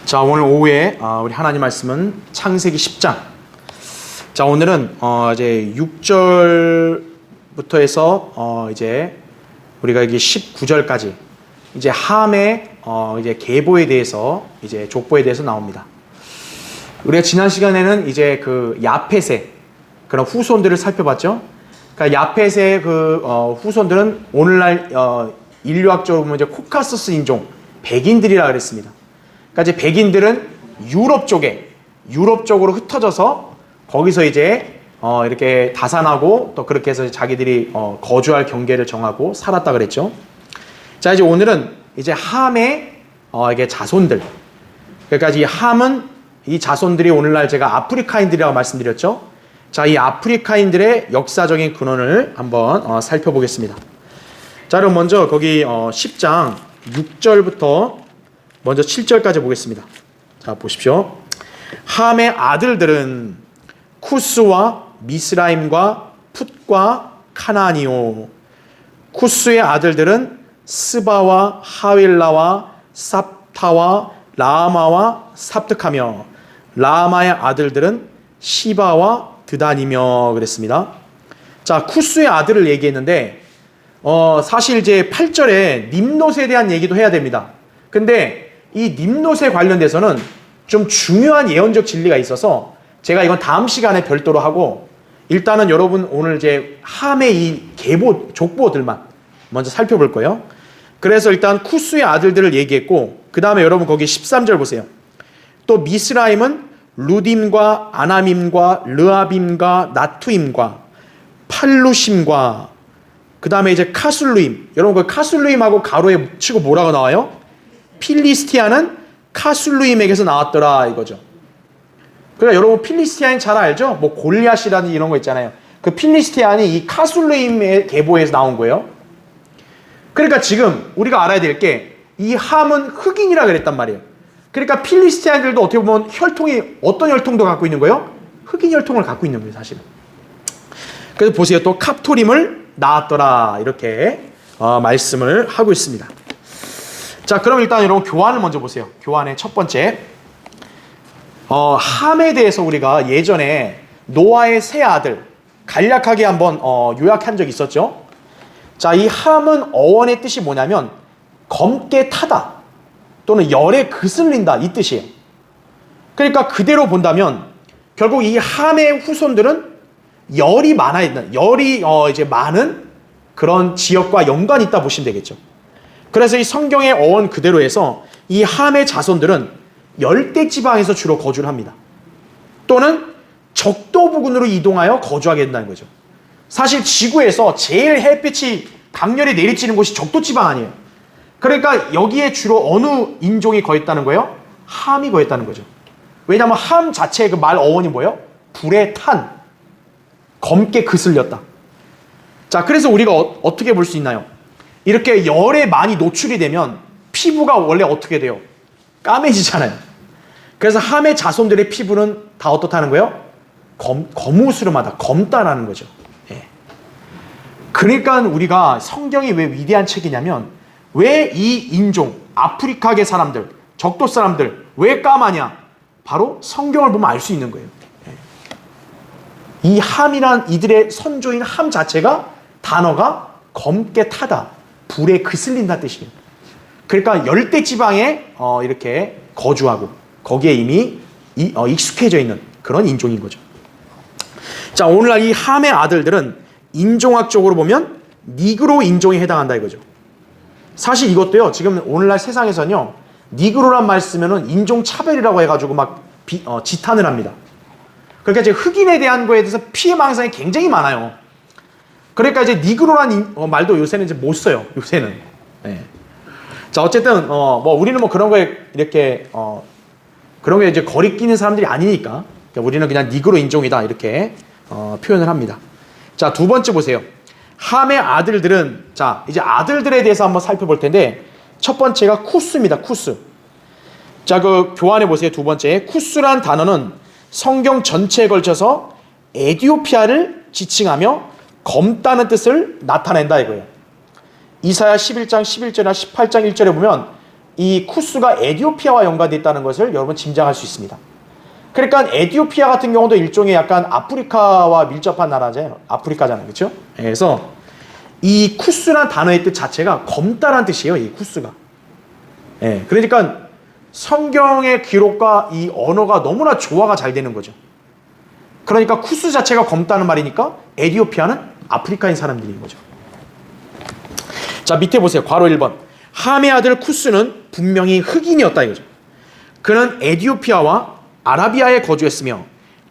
자, 오늘 오후에 우리 하나님 말씀은 창세기 10장. 자, 오늘은 이제 6절부터 해서 이제 우리가 여기 19절까지 이제 함의 이제 계보에 대해서 이제 족보에 대해서 나옵니다. 우리가 지난 시간에는 이제 그 야펫의 그런 후손들을 살펴봤죠. 그러니까 야펫의 그 후손들은 오늘날 인류학적으로 보면 이제 코카서스 인종 백인들이라 그랬습니다. 그러니까 이제 백인들은 유럽 쪽으로 흩어져서 거기서 이제 이렇게 다산하고 또 그렇게 해서 자기들이 거주할 경계를 정하고 살았다 그랬죠. 자, 이제 오늘은 이제 함의 이게 자손들. 그러니까 이 함은 이 자손들이 오늘날 제가 아프리카인들이라고 말씀드렸죠. 자, 이 아프리카인들의 역사적인 근원을 한번 살펴보겠습니다. 자, 그럼 먼저 거기 10장 6절부터 먼저 7절까지 보겠습니다. 자, 보십시오. 함의 아들들은 쿠스와 미스라임과 풋과 카나니오. 쿠스의 아들들은 스바와 하윌라와 삽타와 라마와 삽득하며 라마의 아들들은 시바와 드단이며 그랬습니다. 자, 쿠스의 아들을 얘기했는데 사실 이제 8절에 님롯에 대한 얘기도 해야 됩니다. 근데 이 님롯에 관련돼서는 좀 중요한 예언적 진리가 있어서 제가 이건 다음 시간에 별도로 하고 일단은 여러분 오늘 이제 함의 이 계보 족보들만 먼저 살펴볼 거예요. 그래서 일단 쿠스의 아들들을 얘기했고 그 다음에 여러분 거기 13절 보세요. 또 미스라임은 루딤과 아나밈과 르아빔과 나투임과 팔루심과 그 다음에 이제 카술루임. 여러분 그 카술루임하고 가로에 치고 뭐라고 나와요? 필리스티아는 카술루임에게서 나왔더라 이거죠. 그러니까 여러분 필리스티아인 잘 알죠? 뭐 골리앗이라는 이런 거 있잖아요. 그 필리스티아니 이 카술루임의 계보에서 나온 거예요. 그러니까 지금 우리가 알아야 될 게 이 함은 흑인이라 그랬단 말이에요. 그러니까 필리스티아인들도 어떻게 보면 혈통이 어떤 혈통도 갖고 있는 거예요? 흑인 혈통을 갖고 있는 거예요, 사실은. 그래서 보세요. 또 갑토림을 낳았더라 이렇게 말씀을 하고 있습니다. 자, 그럼 일단 여러분 교환을 먼저 보세요. 교환의 첫 번째 함에 대해서 우리가 예전에 노아의 세 아들 간략하게 한번 요약한 적이 있었죠. 자, 이 함은 어원의 뜻이 뭐냐면 검게 타다 또는 열에 그슬린다 이 뜻이에요. 그러니까 그대로 본다면 결국 이 함의 후손들은 열이 많아 있는 열이 이제 많은 그런 지역과 연관이 있다 보시면 되겠죠. 그래서 이 성경의 어원 그대로 해서 이 함의 자손들은 열대 지방에서 주로 거주를 합니다. 또는 적도 부근으로 이동하여 거주하게 된다는 거죠. 사실 지구에서 제일 햇빛이 강렬히 내리쬐는 곳이 적도 지방 아니에요. 그러니까 여기에 주로 어느 인종이 거했다는 거예요? 함이 거했다는 거죠. 왜냐하면 함 자체의 그 말 어원이 뭐예요? 불에 탄, 검게 그슬렸다. 자, 그래서 우리가 어떻게 볼 수 있나요? 이렇게 열에 많이 노출이 되면 피부가 원래 어떻게 돼요? 까매지잖아요. 그래서 함의 자손들의 피부는 다 어떻다는 거예요? 거무스름하다, 검다라는 거죠. 예. 그러니까 우리가 성경이 왜 위대한 책이냐면 왜 이 인종, 아프리카계 사람들, 적도 사람들 왜 까마냐? 바로 성경을 보면 알 수 있는 거예요. 예. 이 함이란 이들의 선조인 함 자체가 단어가 검게 타다, 불에 그슬린다 뜻이에요. 그러니까 열대 지방에 이렇게 거주하고 거기에 이미 익숙해져 있는 그런 인종인 거죠. 자, 오늘날 이 함의 아들들은 인종학적으로 보면 니그로 인종에 해당한다 이거죠. 사실 이것도요, 지금 오늘날 세상에서는요, 니그로란 말 쓰면은 인종차별이라고 해가지고 막 지탄을 합니다. 그러니까 이제 흑인에 대한 거에 대해서 피해망상이 굉장히 많아요. 그러니까 이제 니그로란 말도 요새는 이제 못 써요. 요새는. 네. 자, 어쨌든 뭐 우리는 뭐 그런 거에 이렇게 그런 거에 이제 거리 끼는 사람들이 아니니까 그러니까 우리는 그냥 니그로 인종이다 이렇게 표현을 합니다. 자, 두 번째 보세요. 함의 아들들은 자, 이제 아들들에 대해서 한번 살펴볼 텐데 첫 번째가 쿠스입니다. 쿠스. 자, 그 교환해 보세요. 두 번째. 쿠스란 단어는 성경 전체에 걸쳐서 에디오피아를 지칭하며 검다는 뜻을 나타낸다 이거예요. 이사야 11장 11절이나 18장 1절에 보면 이 쿠스가 에디오피아와 연관되어 있다는 것을 여러분 짐작할 수 있습니다. 그러니까 에디오피아 같은 경우도 일종의 약간 아프리카와 밀접한 나라잖아요. 아프리카잖아요. 그렇죠? 그래서 이 쿠스란 단어의 뜻 자체가 검다란 뜻이에요. 이 쿠스가. 예, 그러니까 성경의 기록과 이 언어가 너무나 조화가 잘 되는 거죠. 그러니까 쿠스 자체가 검다는 말이니까 에디오피아는 아프리카인 사람들인 거죠. 자, 밑에 보세요. 괄호 1번. 함의 아들 쿠스는 분명히 흑인이었다 이거죠. 그는 에디오피아와 아라비아에 거주했으며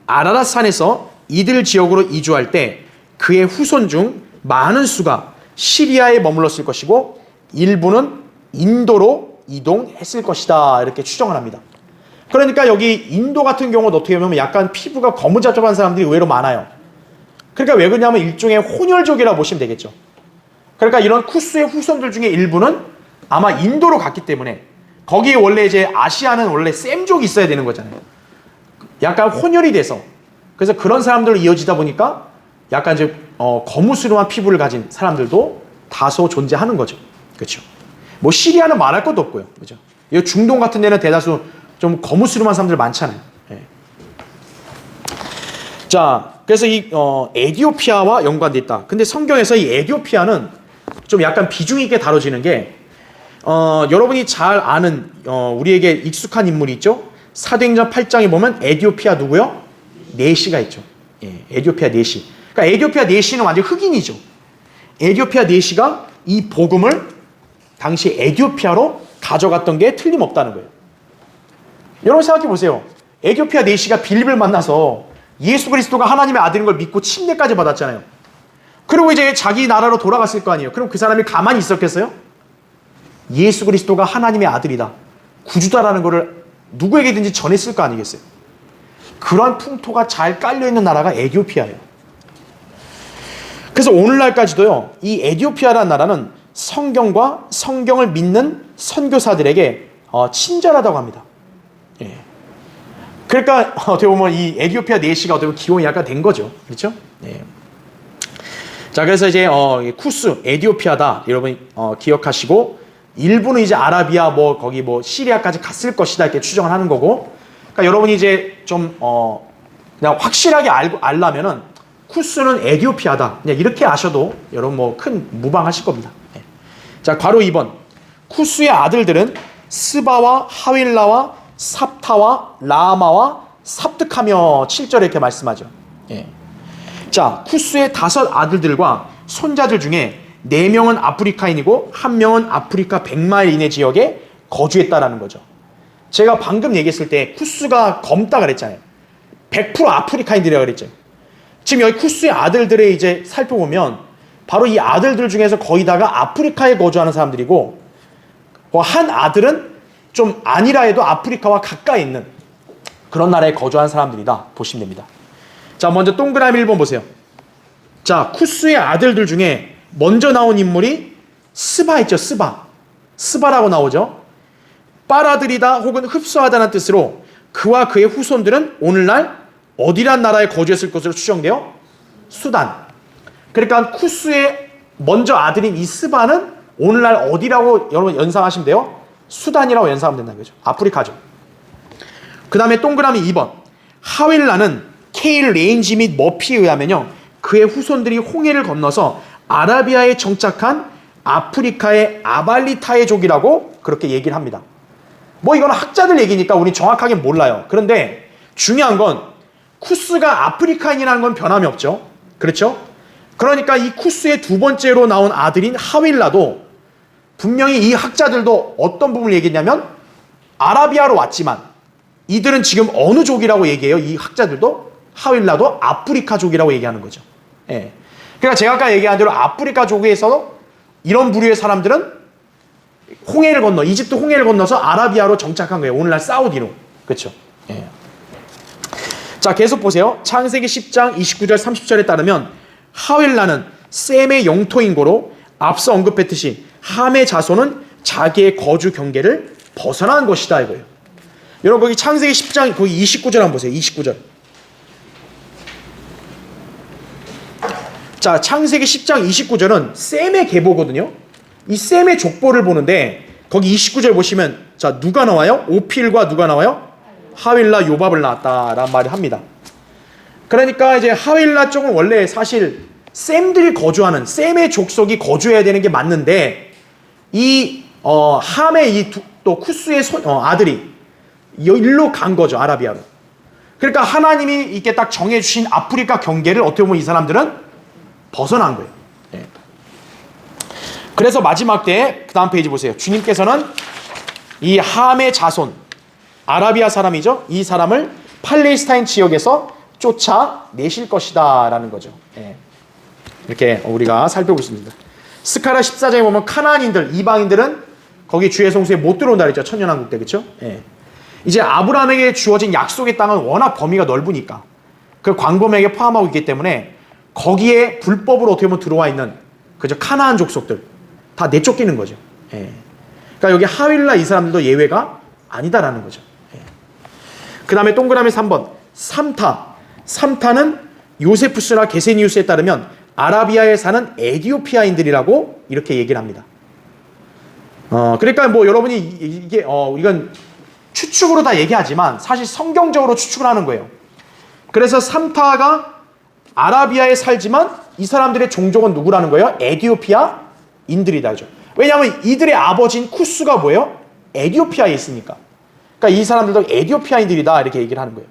아라랏 산에서 이들 지역으로 이주할 때 그의 후손 중 많은 수가 시리아에 머물렀을 것이고 일부는 인도로 이동했을 것이다. 이렇게 추정을 합니다. 그러니까 여기 인도 같은 경우는 어떻게 보면 약간 피부가 거무잡잡한 사람들이 의외로 많아요. 그러니까 왜 그러냐면 일종의 혼혈족이라고 보시면 되겠죠. 그러니까 이런 쿠스의 후손들 중에 일부는 아마 인도로 갔기 때문에 거기에 원래 이제 아시아는 원래 셈족이 있어야 되는 거잖아요. 약간 혼혈이 돼서 그래서 그런 사람들로 이어지다 보니까 약간 이제 거무스름한 피부를 가진 사람들도 다소 존재하는 거죠. 그렇죠. 뭐 시리아는 말할 것도 없고요. 그렇죠. 이 중동 같은 데는 대다수 좀 거무스름한 사람들 많잖아요. 예. 자, 그래서 이 에디오피아와 연관돼 있다. 근데 성경에서 이 에디오피아는 좀 약간 비중 있게 다뤄지는 게 여러분이 잘 아는 우리에게 익숙한 인물이 있죠. 사도행전 8장에 보면 에디오피아 누구요? 네시가 있죠. 예, 에디오피아 네시. 그러니까 에디오피아 네시는 완전 흑인이죠. 에디오피아 네시가 이 복음을 당시 에디오피아로 가져갔던 게 틀림없다는 거예요. 여러분 생각해 보세요. 에디오피아 네시가 빌립을 만나서 예수 그리스도가 하나님의 아들인 걸 믿고 침례까지 받았잖아요. 그리고 이제 자기 나라로 돌아갔을 거 아니에요. 그럼 그 사람이 가만히 있었겠어요? 예수 그리스도가 하나님의 아들이다. 구주다라는 것을 누구에게든지 전했을 거 아니겠어요? 그런 풍토가 잘 깔려있는 나라가 에디오피아예요. 그래서 오늘날까지도요. 이 에디오피아라는 나라는 성경과 성경을 믿는 선교사들에게 친절하다고 합니다. 예. 그러니까 어떻게 보면 이 에디오피아 네시가 어떻게 보면 기원이 약간 된 거죠. 그렇죠? 예. 자, 그래서 이제 쿠스 에디오피아다 여러분 기억하시고 일부는 이제 아라비아 뭐 거기 뭐 시리아까지 갔을 것이다 이렇게 추정을 하는 거고. 그러니까 여러분이 이제 좀 그냥 확실하게 알려면은 쿠스는 에디오피아다 그냥 이렇게 아셔도 여러분 뭐 큰 무방하실 겁니다. 네. 자, 괄호 2번. 쿠스의 아들들은 스바와 하윌라와 삽타와 라마와 삽득하며 7절에 이렇게 말씀하죠. 예. 자, 쿠스의 5 아들들과 손자들 중에 4명은 아프리카인이고 1명은 아프리카 100마일 이내 지역에 거주했다라는 거죠. 제가 방금 얘기했을 때 쿠스가 검다 그랬잖아요. 100% 아프리카인들이라고 그랬죠. 지금 여기 쿠스의 아들들의 이제 살펴보면 바로 이 아들들 중에서 거의 다가 아프리카에 거주하는 사람들이고 한 아들은 좀 아니라 해도 아프리카와 가까이 있는 그런 나라에 거주한 사람들이다 보시면 됩니다. 자, 먼저 동그라미 1번 보세요. 자, 쿠스의 아들들 중에 먼저 나온 인물이 스바 있죠. 스바라고 나오죠. 빨아들이다 혹은 흡수하다는 뜻으로 그와 그의 후손들은 오늘날 어디란 나라에 거주했을 것으로 추정돼요? 수단. 그러니까 쿠스의 먼저 아들인 이 스바는 오늘날 어디라고 여러분 연상하시면 돼요? 수단이라고 연상하면 된다는 거죠. 아프리카죠. 그 다음에 동그라미 2번. 하윌라는 케일 레인지 및 머피에 의하면요. 그의 후손들이 홍해를 건너서 아라비아에 정착한 아프리카의 아발리타이족이라고 그렇게 얘기를 합니다. 뭐 이건 학자들 얘기니까 우리 정확하게 몰라요. 그런데 중요한 건 쿠스가 아프리카인이라는 건 변함이 없죠. 그렇죠? 그러니까 이 쿠스의 2번째로 나온 아들인 하윌라도 분명히 이 학자들도 어떤 부분을 얘기했냐면 아라비아로 왔지만 이들은 지금 어느 족이라고 얘기해요? 이 학자들도 하윌라도 아프리카족이라고 얘기하는 거죠. 예. 그러니까 제가 아까 얘기한 대로 아프리카족에서 이런 부류의 사람들은 홍해를 건너 이집트 홍해를 건너서 아라비아로 정착한 거예요. 오늘날 사우디로. 그렇죠? 예. 자, 계속 보세요. 창세기 10장 29절 30절에 따르면 하윌라는 셈의 영토인 고로 앞서 언급했듯이 함의 자손은 자기의 거주 경계를 벗어난 것이다 이거예요. 여러분 거기 창세기 10장 거기 29절 한번 보세요. 29절. 자, 창세기 10장 29절은 셈의 계보거든요. 이 셈의 족보를 보는데 거기 29절 보시면 자 누가 나와요? 오필과 누가 나와요? 하윌라 요밥을 낳았다라는 말을 합니다. 그러니까 이제 하윌라 쪽은 원래 사실 셈들이 거주하는 셈의 족속이 거주해야 되는 게 맞는데 이 함의 이 또 쿠스의 아들이 일로 간 거죠. 아라비아로. 그러니까 하나님이 이렇게 딱 정해주신 아프리카 경계를 어떻게 보면 이 사람들은 벗어난 거예요. 예. 그래서 마지막 때에 그 다음 페이지 보세요. 주님께서는 이 함의 자손 아라비아 사람이죠. 이 사람을 팔레스타인 지역에서 쫓아내실 것이다 라는 거죠. 예. 이렇게 우리가 살펴볼 수 있습니다. 스가랴 14장에 보면 카나안인들 이방인들은 거기 주의 성소에 못 들어온다 그랬죠. 천년왕국 때. 그렇죠? 예. 이제 아브라함에게 주어진 약속의 땅은 워낙 범위가 넓으니까 그 광범위하게 포함하고 있기 때문에 거기에 불법으로 어떻게 보면 들어와 있는 그죠 카나안 족속들 다 내쫓기는 거죠. 예. 그러니까 여기 하윌라 이 사람들도 예외가 아니다라는 거죠. 예. 그 다음에 동그라미 3번 삼타는 요세푸스나 게세니우스에 따르면 아라비아에 사는 에디오피아인들이라고 이렇게 얘기를 합니다. 그러니까 뭐 여러분이 이게 이건 추측으로 다 얘기하지만 사실 성경적으로 추측을 하는 거예요. 그래서 삼타가 아라비아에 살지만 이 사람들의 종족은 누구라는 거예요? 에디오피아인들이다. 왜냐하면 이들의 아버지인 쿠스가 뭐예요? 에디오피아에 있으니까. 그러니까 이 사람들도 에디오피아인들이다 이렇게 얘기를 하는 거예요.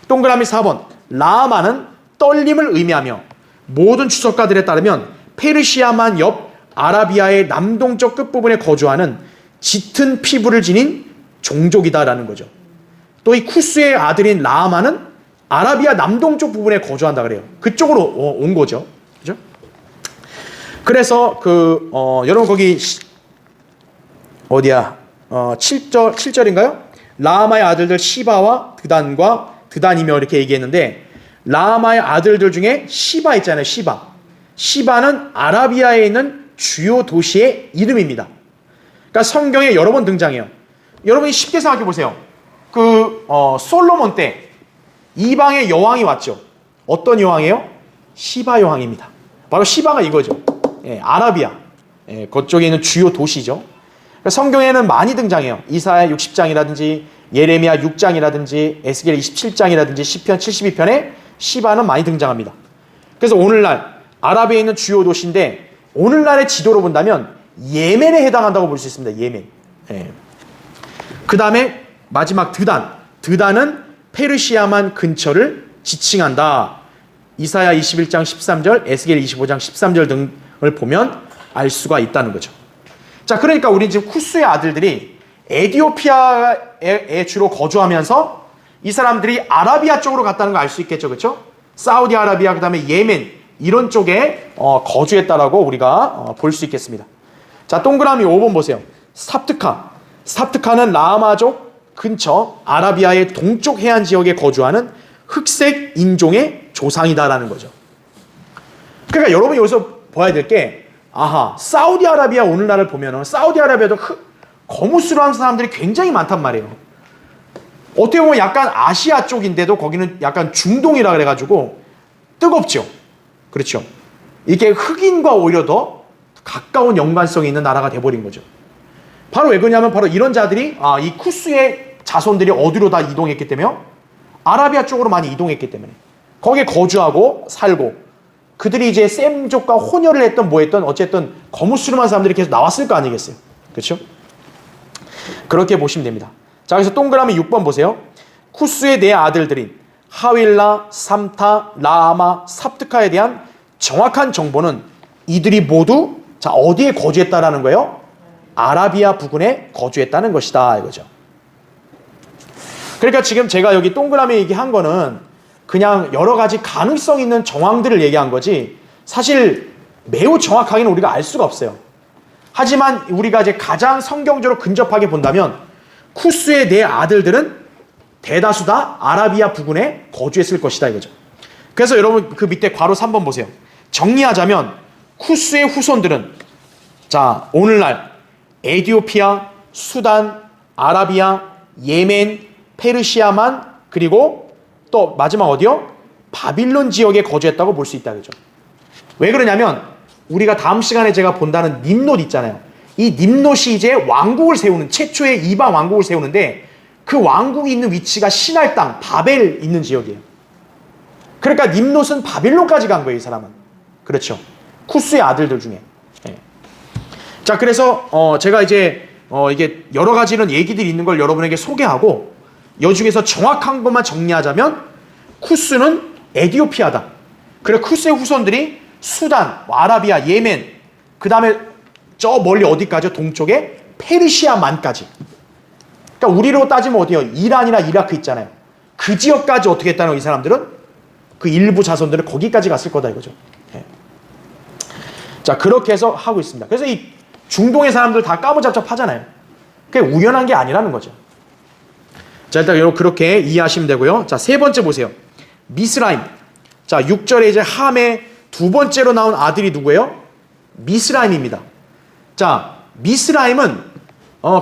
동그라미 4번 라마는 떨림을 의미하며 모든 추적가들에 따르면 페르시아만 옆 아라비아의 남동쪽 끝부분에 거주하는 짙은 피부를 지닌 종족이다라는 거죠. 또 이 쿠스의 아들인 라마는 아라비아 남동쪽 부분에 거주한다 그래요. 그쪽으로 온 거죠. 그죠? 그래서 여러분 거기 어디야? 7절인가요? 라마의 아들들 시바와 드단이며 이렇게 얘기했는데 라마의 아들들 중에 시바 있잖아요. 시바는 아라비아에 있는 주요 도시의 이름입니다. 그러니까 성경에 여러 번 등장해요. 여러분이 쉽게 생각해 보세요. 솔로몬 때 이방의 여왕이 왔죠. 어떤 여왕이에요? 시바 여왕입니다. 바로 시바가 이거죠. 예, 아라비아. 예, 그쪽에 있는 주요 도시죠. 그러니까 성경에는 많이 등장해요. 이사야 60장이라든지 예레미야 6장이라든지 에스겔 27장이라든지 시편 72편에 시바는 많이 등장합니다. 그래서 오늘날 아라비아에 있는 주요 도시인데 오늘날의 지도로 본다면 예멘에 해당한다고 볼 수 있습니다. 예멘. 예. 그 다음에 마지막 드단은 페르시아만 근처를 지칭한다. 이사야 21장 13절, 에스겔 25장 13절 등을 보면 알 수가 있다는 거죠. 자, 그러니까 우리 지금 쿠스의 아들들이 에디오피아에 주로 거주하면서 이 사람들이 아라비아 쪽으로 갔다는 걸 알 수 있겠죠. 그렇죠? 사우디아라비아, 그 다음에 예멘 이런 쪽에 거주했다라고 우리가 볼 수 있겠습니다. 자, 동그라미 5번 보세요. 삽트카는 라마족 근처 아라비아의 동쪽 해안 지역에 거주하는 흑색 인종의 조상이다라는 거죠. 그러니까 여러분이 여기서 봐야 될 게 사우디아라비아 오늘날을 보면은 사우디아라비아도 거무스름한 사람들이 굉장히 많단 말이에요. 어떻게 보면 약간 아시아 쪽인데도 거기는 약간 중동이라 그래가지고 뜨겁죠. 그렇죠. 이게 흑인과 오히려 더 가까운 연관성이 있는 나라가 돼버린 거죠. 바로 왜 그러냐면 바로 이런 자들이 이 쿠스의 자손들이 어디로 다 이동했기 때문에 아라비아 쪽으로 많이 이동했기 때문에 거기에 거주하고 살고 그들이 이제 셈족과 혼혈을 했던 뭐 했던 어쨌든 거무스름한 사람들이 계속 나왔을 거 아니겠어요. 그렇죠? 그렇게 보시면 됩니다. 자, 그래서 동그라미 6번 보세요. 쿠스의 네 아들들인 하윌라, 삼타, 라마, 삽트카에 대한 정확한 정보는 이들이 모두 어디에 거주했다라는 거예요? 아라비아 부근에 거주했다는 것이다 이거죠. 그러니까 지금 제가 여기 동그라미 얘기한 거는 그냥 여러 가지 가능성 있는 정황들을 얘기한 거지 사실 매우 정확하게는 우리가 알 수가 없어요. 하지만 우리가 이제 가장 성경적으로 근접하게 본다면 쿠스의 네 아들들은 대다수 다 아라비아 부근에 거주했을 것이다 이거죠. 그래서 여러분 그 밑에 괄호 3번 보세요. 정리하자면 쿠스의 후손들은 오늘날 에디오피아, 수단, 아라비아, 예멘, 페르시아만 그리고 또 마지막 어디요? 바빌론 지역에 거주했다고 볼 수 있다 그죠. 왜 그러냐면 우리가 다음 시간에 제가 본다는 nim롯 있잖아요. 이 nim롯이 이제 왕국을 세우는, 최초의 이방 왕국을 세우는데, 그 왕국이 있는 위치가 시날 땅, 바벨 있는 지역이에요. 그러니까 nim롯은 바빌론까지 간 거예요, 이 사람은. 그렇죠. 쿠스의 아들들 중에. 예. 자, 그래서 제가 이제 이게 여러 가지는 얘기들이 있는 걸 여러분에게 소개하고, 여 중에서 정확한 것만 정리하자면 쿠스는 에디오피아다. 그리고 쿠스의 후손들이 수단, 아라비아, 예멘, 그 다음에 저 멀리 어디까지요? 동쪽에 페르시아만까지. 그러니까 우리로 따지면 어디요? 이란이나 이라크 있잖아요. 그 지역까지 어떻게 했다는 거예요, 이 사람들은? 그 일부 자손들은 거기까지 갔을 거다 이거죠. 예. 자, 그렇게 해서 하고 있습니다. 그래서 이 중동의 사람들 다 까무잡잡하잖아요. 그게 우연한 게 아니라는 거죠. 자, 일단 여러분 그렇게 이해하시면 되고요. 자, 세 번째 보세요. 미스라임. 자, 6절에 이제 함의 두 번째로 나온 아들이 누구예요? 미스라임입니다. 자, 미스라임은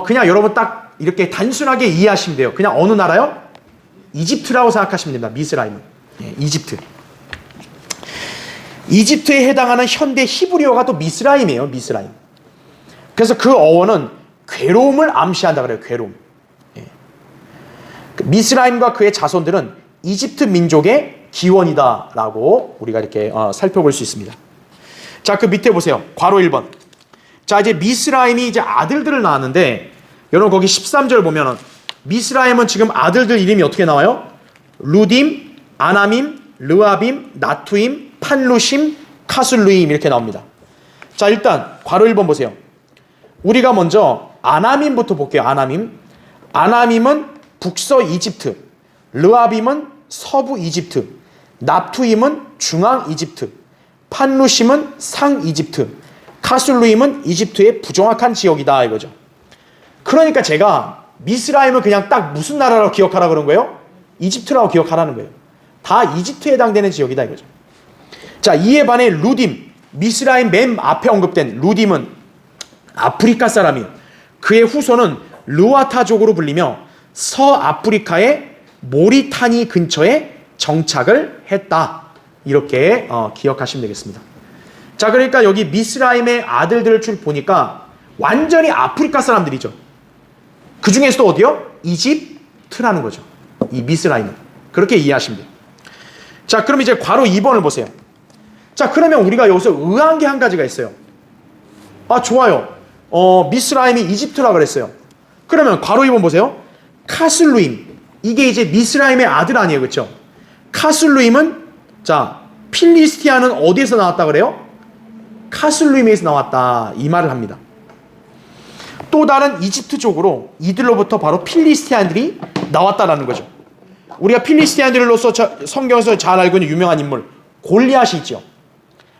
그냥 여러분 딱 이렇게 단순하게 이해하시면 돼요. 그냥 어느 나라요? 이집트라고 생각하시면 됩니다. 미스라임은. 예, 이집트. 이집트에 해당하는 현대 히브리어가 또 미스라임이에요. 미스라임. 그래서 그 어원은 괴로움을 암시한다 그래요. 괴로움. 예. 미스라임과 그의 자손들은 이집트 민족의 기원이다라고 우리가 이렇게 살펴볼 수 있습니다. 자, 그 밑에 보세요. 괄호 1번. 자, 이제 미스라임이 이제 아들들을 낳았는데, 여러분 거기 13절 보면은 미스라임은 지금 아들들 이름이 어떻게 나와요? 루딤, 아나밈, 르아빔, 나투임, 판루심, 카술루임 이렇게 나옵니다. 자, 일단 괄호 1번 보세요. 우리가 먼저 아나밈부터 볼게요. 아나밈. 아나밈은 북서 이집트, 르아빔은 서부 이집트, 나투임은 중앙 이집트, 판루심은 상 이집트, 카술루임은 이집트의 부정확한 지역이다 이거죠. 그러니까 제가 미스라임을 그냥 딱 무슨 나라라고 기억하라 그런 거예요? 이집트라고 기억하라는 거예요. 다 이집트에 해당되는 지역이다 이거죠. 자, 이에 반해 루딤, 미스라임 맨 앞에 언급된 루딤은 아프리카 사람이에요. 그의 후손은 르와타족으로 불리며 서아프리카의 모리타니 근처에 정착을 했다. 이렇게 기억하시면 되겠습니다. 자, 그러니까 여기 미스라임의 아들들을 쭉 보니까 완전히 아프리카 사람들이죠. 그 중에서도 어디요? 이집트라는 거죠. 이 미스라임은. 그렇게 이해하시면 돼요. 자, 그럼 이제 괄호 2번을 보세요. 자, 그러면 우리가 여기서 의아한 게 한 가지가 있어요. 아, 좋아요. 미스라임이 이집트라 그랬어요. 그러면 괄호 2번 보세요. 카슬루임. 이게 이제 미스라임의 아들 아니에요. 그렇죠? 카슬루임은 자, 필리스티아는 어디에서 나왔다 그래요? 카슬루임에서 나왔다. 이 말을 합니다. 또 다른 이집트 쪽으로 이들로부터 바로 필리스티안들이 나왔다라는 거죠. 우리가 필리스티안들로서 성경에서 잘 알고 있는 유명한 인물 골리앗이 있죠.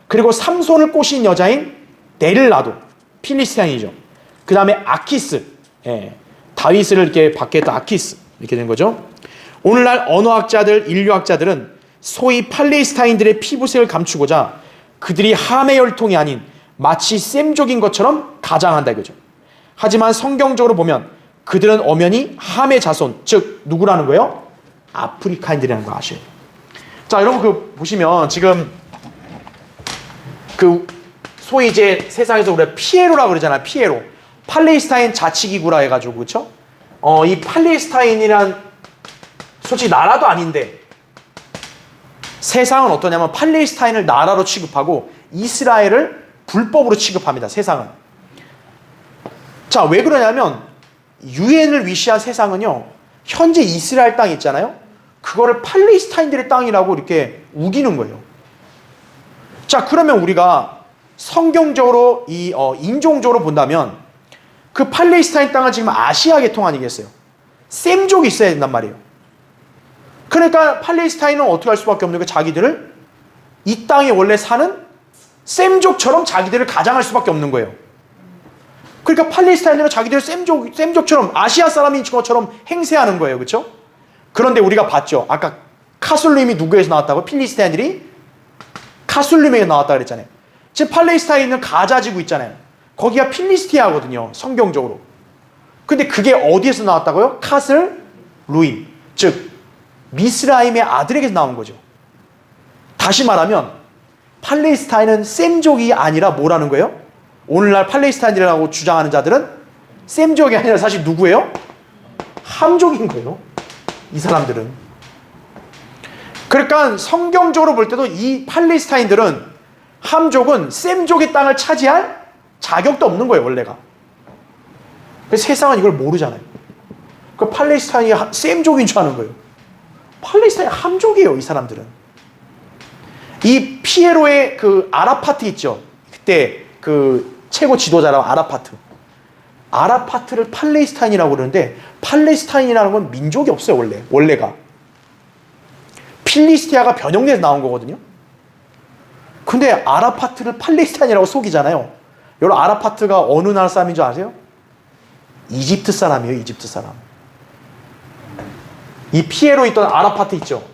그리고 삼손을 꼬신 여자인 데릴라도 필리스티안이죠. 그 다음에 아키스, 다윗을 이렇게 박해했던 아키스 이렇게 된 거죠. 오늘날 언어학자들, 인류학자들은 소위 팔레스타인들의 피부색을 감추고자 그들이 함의 혈통이 아닌 마치 셈족인 것처럼 가장한다 이거죠. 하지만 성경적으로 보면 그들은 엄연히 함의 자손, 즉 누구라는 거예요? 아프리카인들이라는 거 아셔요. 자, 여러분 그 보시면 지금 그 소위 이제 세상에서 우리가 피에로라고 그러잖아요. 피에로. 팔레스타인 자치기구라 해가지고 그렇죠? 이 팔레스타인이란 솔직히 나라도 아닌데 세상은 어떠냐면 팔레스타인을 나라로 취급하고 이스라엘을 불법으로 취급합니다. 세상은. 자, 왜 그러냐면 유엔을 위시한 세상은요, 현재 이스라엘 땅 있잖아요. 그거를 팔레스타인들의 땅이라고 이렇게 우기는 거예요. 자, 그러면 우리가 성경적으로 인종적으로 본다면 그 팔레스타인 땅은 지금 아시아 계통 아니겠어요? 셈족이 있어야 된단 말이에요. 그러니까 팔레스타인은 어떻게 할 수밖에 없는 게 자기들을 이 땅에 원래 사는 셈족처럼 자기들을 가장할 수밖에 없는 거예요. 그러니까 팔레스타인들은 자기들 셈족처럼 아시아 사람인 것처럼 행세하는 거예요. 그렇죠? 그런데 우리가 봤죠. 아까 카술림이 누구에서 나왔다고? 필리스타인들이 카술림에서 나왔다고 그랬잖아요. 지금 팔레스타인에 있는 가자지구 있잖아요. 거기가 필리스티아거든요. 성경적으로. 근데 그게 어디에서 나왔다고요? 카슬루임. 즉 미스라임의 아들에게서 나온 거죠. 다시 말하면 팔레스타인은 셈족이 아니라 뭐라는 거예요? 오늘날 팔레스타인이라고 주장하는 자들은 셈족이 아니라 사실 누구예요? 함족인 거예요. 이 사람들은. 그러니까 성경적으로 볼 때도 이 팔레스타인들은 함족은 셈족의 땅을 차지할 자격도 없는 거예요, 원래가. 그래서 세상은 이걸 모르잖아요. 그 팔레스타인이 셈족인 줄 아는 거예요. 팔레스타인 함족이에요, 이 사람들은. 이 피에로의 그 아라파트 있죠. 그때 그 최고 지도자라고 아라파트를 팔레스타인이라고 그러는데 팔레스타인이라는 건 민족이 없어요, 원래가. 필리스티아가 변형돼서 나온 거거든요. 근데 아라파트를 팔레스타인이라고 속이잖아요. 여러분 아라파트가 어느 나라 사람인 줄 아세요? 이집트 사람이에요, 이집트 사람. 이 피에로 있던 아라파트 있죠.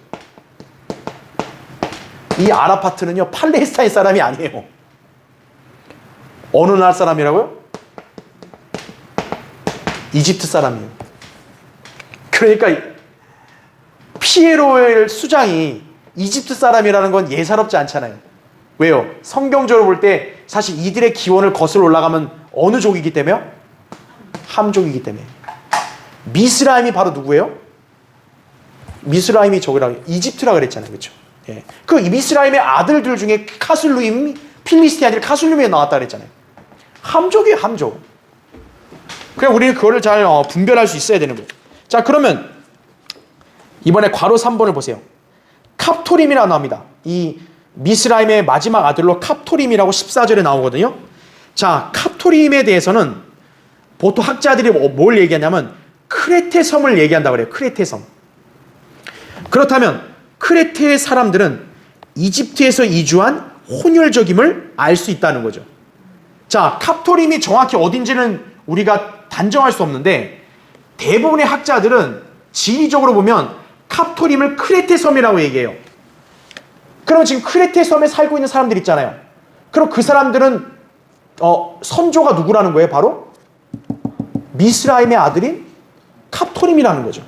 이 아라파트는요 팔레스타인 사람이 아니에요. 어느 나라 사람이라고요? 이집트 사람이에요. 그러니까 피에로의 수장이 이집트 사람이라는 건 예사롭지 않잖아요. 왜요? 성경적으로 볼 때 사실 이들의 기원을 거슬러 올라가면 어느 족이기 때문에요? 함족이기 때문에. 미스라임이 바로 누구예요? 미스라임이 저기라고 이집트라 그랬잖아요. 그렇죠? 예. 그 미스라임의 아들들 중에 카술루임, 필리스티아들 카술루임에 나왔다 그랬잖아요. 함족이에요, 함족. 그냥 우리는 그거를 잘 분별할 수 있어야 되는 거예요. 자, 그러면 이번에 괄호 3번을 보세요. 캅토림이라고 나옵니다. 이 미스라임의 마지막 아들로 캅토림이라고 14절에 나오거든요. 자, 캅토림에 대해서는 보통 학자들이 뭘 얘기하냐면 크레테 섬을 얘기한다고 그래요. 크레테 섬. 그렇다면 크레테의 사람들은 이집트에서 이주한 혼혈적임을 알 수 있다는 거죠. 자, 캅토림이 정확히 어딘지는 우리가 단정할 수 없는데 대부분의 학자들은 지리적으로 보면 캅토림을 크레테 섬이라고 얘기해요. 그럼 지금 크레테 섬에 살고 있는 사람들 있잖아요. 그럼 그 사람들은 선조가 누구라는 거예요? 바로 미스라임의 아들인 캅토림이라는 거죠.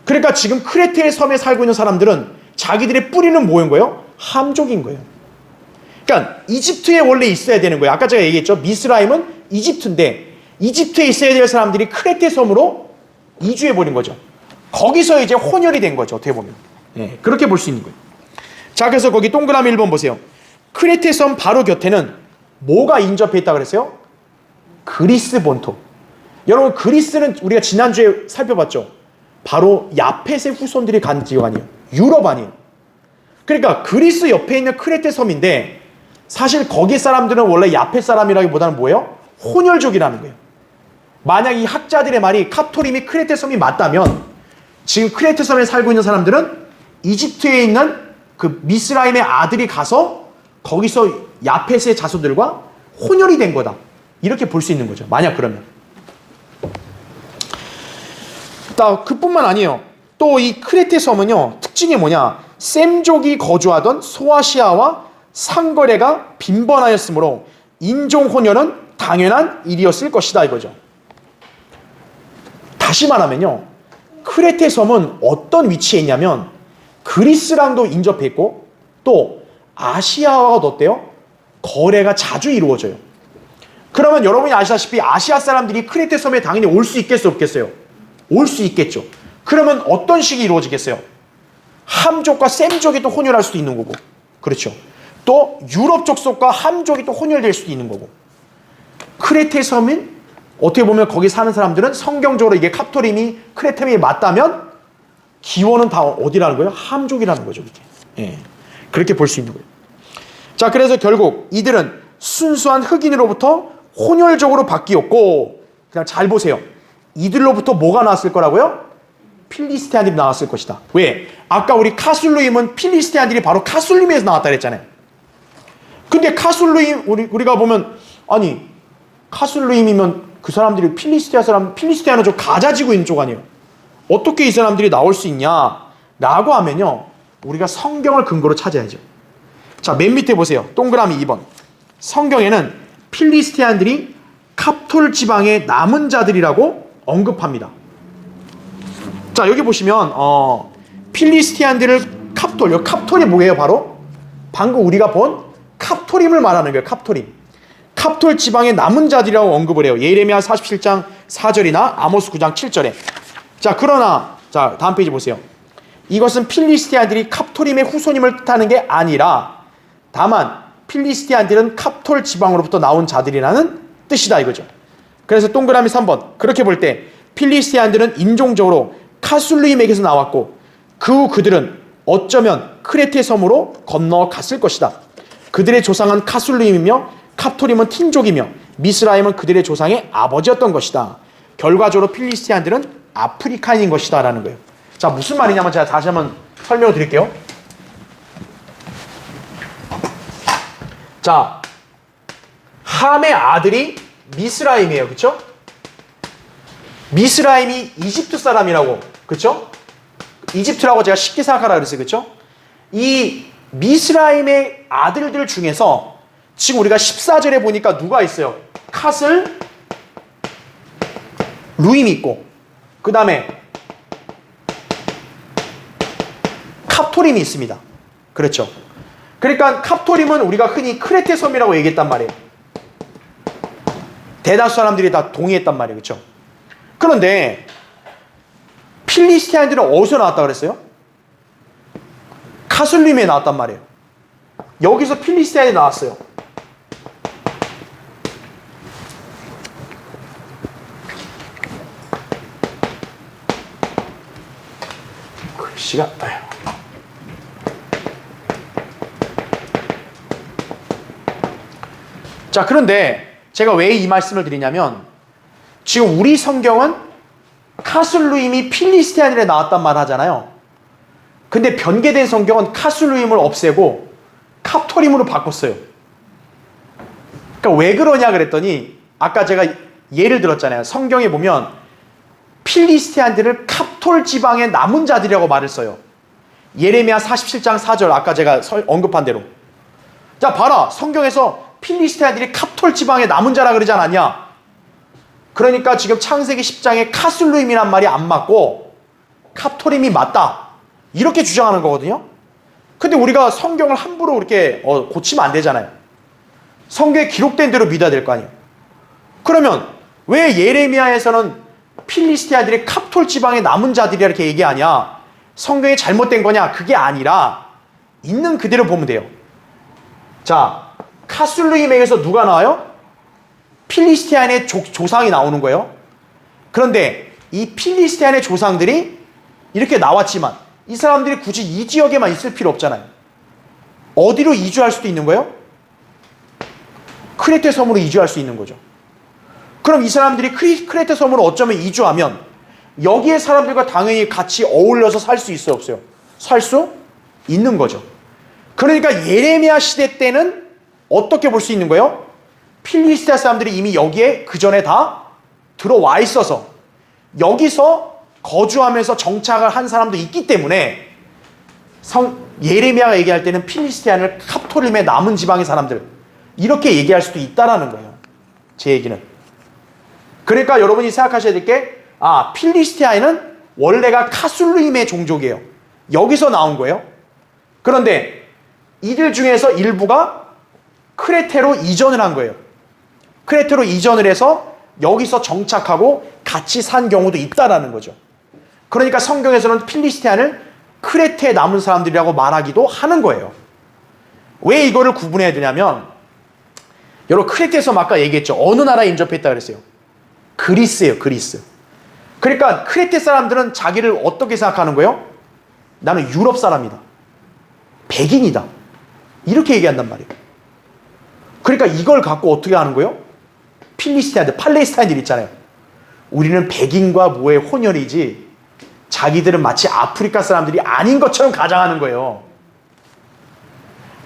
그러니까 지금 크레테 섬에 살고 있는 사람들은 자기들의 뿌리는 뭐인 거예요? 함족인 거예요. 그러니까 이집트에 원래 있어야 되는 거예요. 아까 제가 얘기했죠. 미스라임은 이집트인데 이집트에 있어야 될 사람들이 크레테 섬으로 이주해버린 거죠. 거기서 이제 혼혈이 된 거죠. 어떻게 보면. 예, 그렇게 볼 수 있는 거예요. 자, 그래서 거기 동그라미 1번 보세요. 크레테 섬 바로 곁에는 뭐가 인접해 있다고 그랬어요? 그리스 본토. 여러분 그리스는 우리가 지난주에 살펴봤죠. 바로 야펫의 후손들이 간 지역 아니에요. 유럽 아니에요. 그러니까 그리스 옆에 있는 크레테 섬인데 사실 거기 사람들은 원래 야펫 사람이라기보다는 뭐예요? 혼혈족이라는 거예요. 만약 이 학자들의 말이 캅토림이 크레테 섬이 맞다면 지금 크레테 섬에 살고 있는 사람들은 이집트에 있는 그 미스라임의 아들이 가서 거기서 야펫의 자손들과 혼혈이 된 거다. 이렇게 볼 수 있는 거죠. 만약 그러면. 그뿐만 아니에요. 또 이 크레테 섬은요. 특징이 뭐냐. 셈족이 거주하던 소아시아와 상거래가 빈번하였으므로 인종 혼혈은 당연한 일이었을 것이다 이거죠. 다시 말하면요. 크레테 섬은 어떤 위치에 있냐면 그리스랑도 인접해 있고 또 아시아와가 어때요? 거래가 자주 이루어져요. 그러면 여러분이 아시다시피 아시아 사람들이 크레테 섬에 당연히 올 수 있겠어요? 없겠어요? 올 수 있겠죠. 그러면 어떤 식이 이루어지겠어요? 함족과 셈족이 또 혼혈할 수도 있는 거고. 그렇죠. 또 유럽 족속과 함족이 또 혼혈될 수도 있는 거고. 크레테 섬인 어떻게 보면 거기 사는 사람들은 성경적으로 이게 캅토림이 크레테미 맞다면 기원은 다 어디라는 거예요? 함족이라는 거죠. 이게. 예. 그렇게 볼 수 있는 거예요. 자, 그래서 결국 이들은 순수한 흑인으로부터 혼혈적으로 바뀌었고, 그냥 잘 보세요. 이들로부터 뭐가 나왔을 거라고요? 필리스티안들이 나왔을 것이다. 왜? 아까 우리 카술루임은 필리스티안들이 바로 카술루임에서 나왔다 그랬잖아요. 근데 카술루임 우리가 보면 아니 카술루임이면 그 사람들이 필리스티아는 좀 가자지구 있는 쪽 아니에요. 어떻게 이 사람들이 나올 수 있냐라고 하면요. 우리가 성경을 근거로 찾아야죠. 자, 맨 밑에 보세요. 동그라미 2번. 성경에는 필리스티안들이 캅톨 지방의 남은 자들이라고 언급합니다. 자, 여기 보시면 필리스티안들을 캅톨이 뭐예요? 바로 방금 우리가 본 캅토림을 말하는 거예요. 캅토림. 갑톨 지방의 남은 자들이라고 언급을 해요. 예레미야 47장 4절이나 아모스 9장 7절에. 자, 그러나 자, 다음 페이지 보세요. 이것은 필리스티아들이 갑톨임의 후손임을 뜻하는 게 아니라 다만 필리스티아들은 갑톨 지방으로부터 나온 자들이라는 뜻이다 이거죠. 그래서 동그라미 3번. 그렇게 볼 때 필리스티아들은 인종적으로 카술루임에게서 나왔고 그들은 어쩌면 크레테 섬으로 건너갔을 것이다. 그들의 조상은 카술루임이며 갑톨임은 틴족이며 미스라임은 그들의 조상의 아버지였던 것이다. 결과적으로 필리스티아들은 아프리카인인 것이다 라는 거예요. 자, 무슨 말이냐면 제가 다시 한번 설명을 드릴게요. 자, 함의 아들이 미스라임이에요. 그렇죠? 미스라임이 이집트 사람이라고. 그렇죠? 이집트라고 제가 쉽게 생각하라 그랬어요. 그렇죠? 이 미스라임의 아들들 중에서 지금 우리가 14절에 보니까 누가 있어요? 카슬 루임이 있고 그 다음에 갑톨임이 있습니다. 그렇죠? 그러니까 갑톨임은 우리가 흔히 크레테 섬이라고 얘기했단 말이에요. 대다수 사람들이 다 동의했단 말이에요. 그렇죠? 그런데 필리스티아인들은 어디서 나왔다 그랬어요? 카슬림에 나왔단 말이에요. 여기서 필리스티아인이 나왔어요. 글씨가 자, 그런데 제가 왜 이 말씀을 드리냐면 지금 우리 성경은 카술루임이 필리스티아인에 나왔단 말 하잖아요. 근데 변개된 성경은 카술루임을 없애고 갑톨임으로 바꿨어요. 그러니까 왜 그러냐 그랬더니 아까 제가 예를 들었잖아요. 성경에 보면 필리스티아인들을 갑톨 지방의 남은 자들이라고 말을 써요. 예레미야 47장 4절 아까 제가 언급한 대로. 자, 봐라. 성경에서 필리스티아인들이 갑톨 지방의 남은 자라 그러지 않았냐? 그러니까 지금 창세기 10장에 카술루임이란 말이 안 맞고 갑톨임이 맞다. 이렇게 주장하는 거거든요. 근데 우리가 성경을 함부로 이렇게 고치면 안 되잖아요. 성경에 기록된 대로 믿어야 될 거 아니에요. 그러면 왜 예레미야에서는 필리스티아들이 갑톨 지방의 남은 자들이 이렇게 얘기하냐? 성경이 잘못된 거냐? 그게 아니라 있는 그대로 보면 돼요. 자, 카술루임에게서 누가 나와요? 필리스티아인의 조상이 나오는 거예요. 그런데 이 필리스티아인의 조상들이 이렇게 나왔지만 이 사람들이 굳이 이 지역에만 있을 필요 없잖아요. 어디로 이주할 수도 있는 거예요? 크레테 섬으로 이주할 수 있는 거죠. 그럼 이 사람들이 크레테 섬으로 어쩌면 이주하면 여기에 사람들과 당연히 같이 어울려서 살 수 있어요, 없어요? 살 수 있는 거죠. 그러니까 예레미야 시대 때는 어떻게 볼 수 있는 거예요? 필리스티아 사람들이 이미 여기에 그 전에 다 들어와 있어서 여기서 거주하면서 정착을 한 사람도 있기 때문에 예레미야가 얘기할 때는 필리스티아를 갑톨림의 남은 지방의 사람들 이렇게 얘기할 수도 있다라는 거예요. 제 얘기는. 그러니까 여러분이 생각하셔야 될 게 필리스티아인은 원래가 카술루임의 종족이에요. 여기서 나온 거예요. 그런데 이들 중에서 일부가 크레테로 이전을 한 거예요. 크레테로 이전을 해서 여기서 정착하고 같이 산 경우도 있다라는 거죠. 그러니까 성경에서는 필리스티안을 크레테에 남은 사람들이라고 말하기도 하는 거예요. 왜 이거를 구분해야 되냐면 여러분 크레테에서 아까 얘기했죠. 어느 나라에 인접했다 그랬어요? 그리스예요. 그리스. 그러니까 크레테 사람들은 자기를 어떻게 생각하는 거예요? 나는 유럽 사람이다. 백인이다. 이렇게 얘기한단 말이에요. 그러니까 이걸 갖고 어떻게 하는 거예요? 필리스티아들, 팔레스타인들 있잖아요. 우리는 백인과 뭐의 혼혈이지 자기들은 마치 아프리카 사람들이 아닌 것처럼 가장하는 거예요.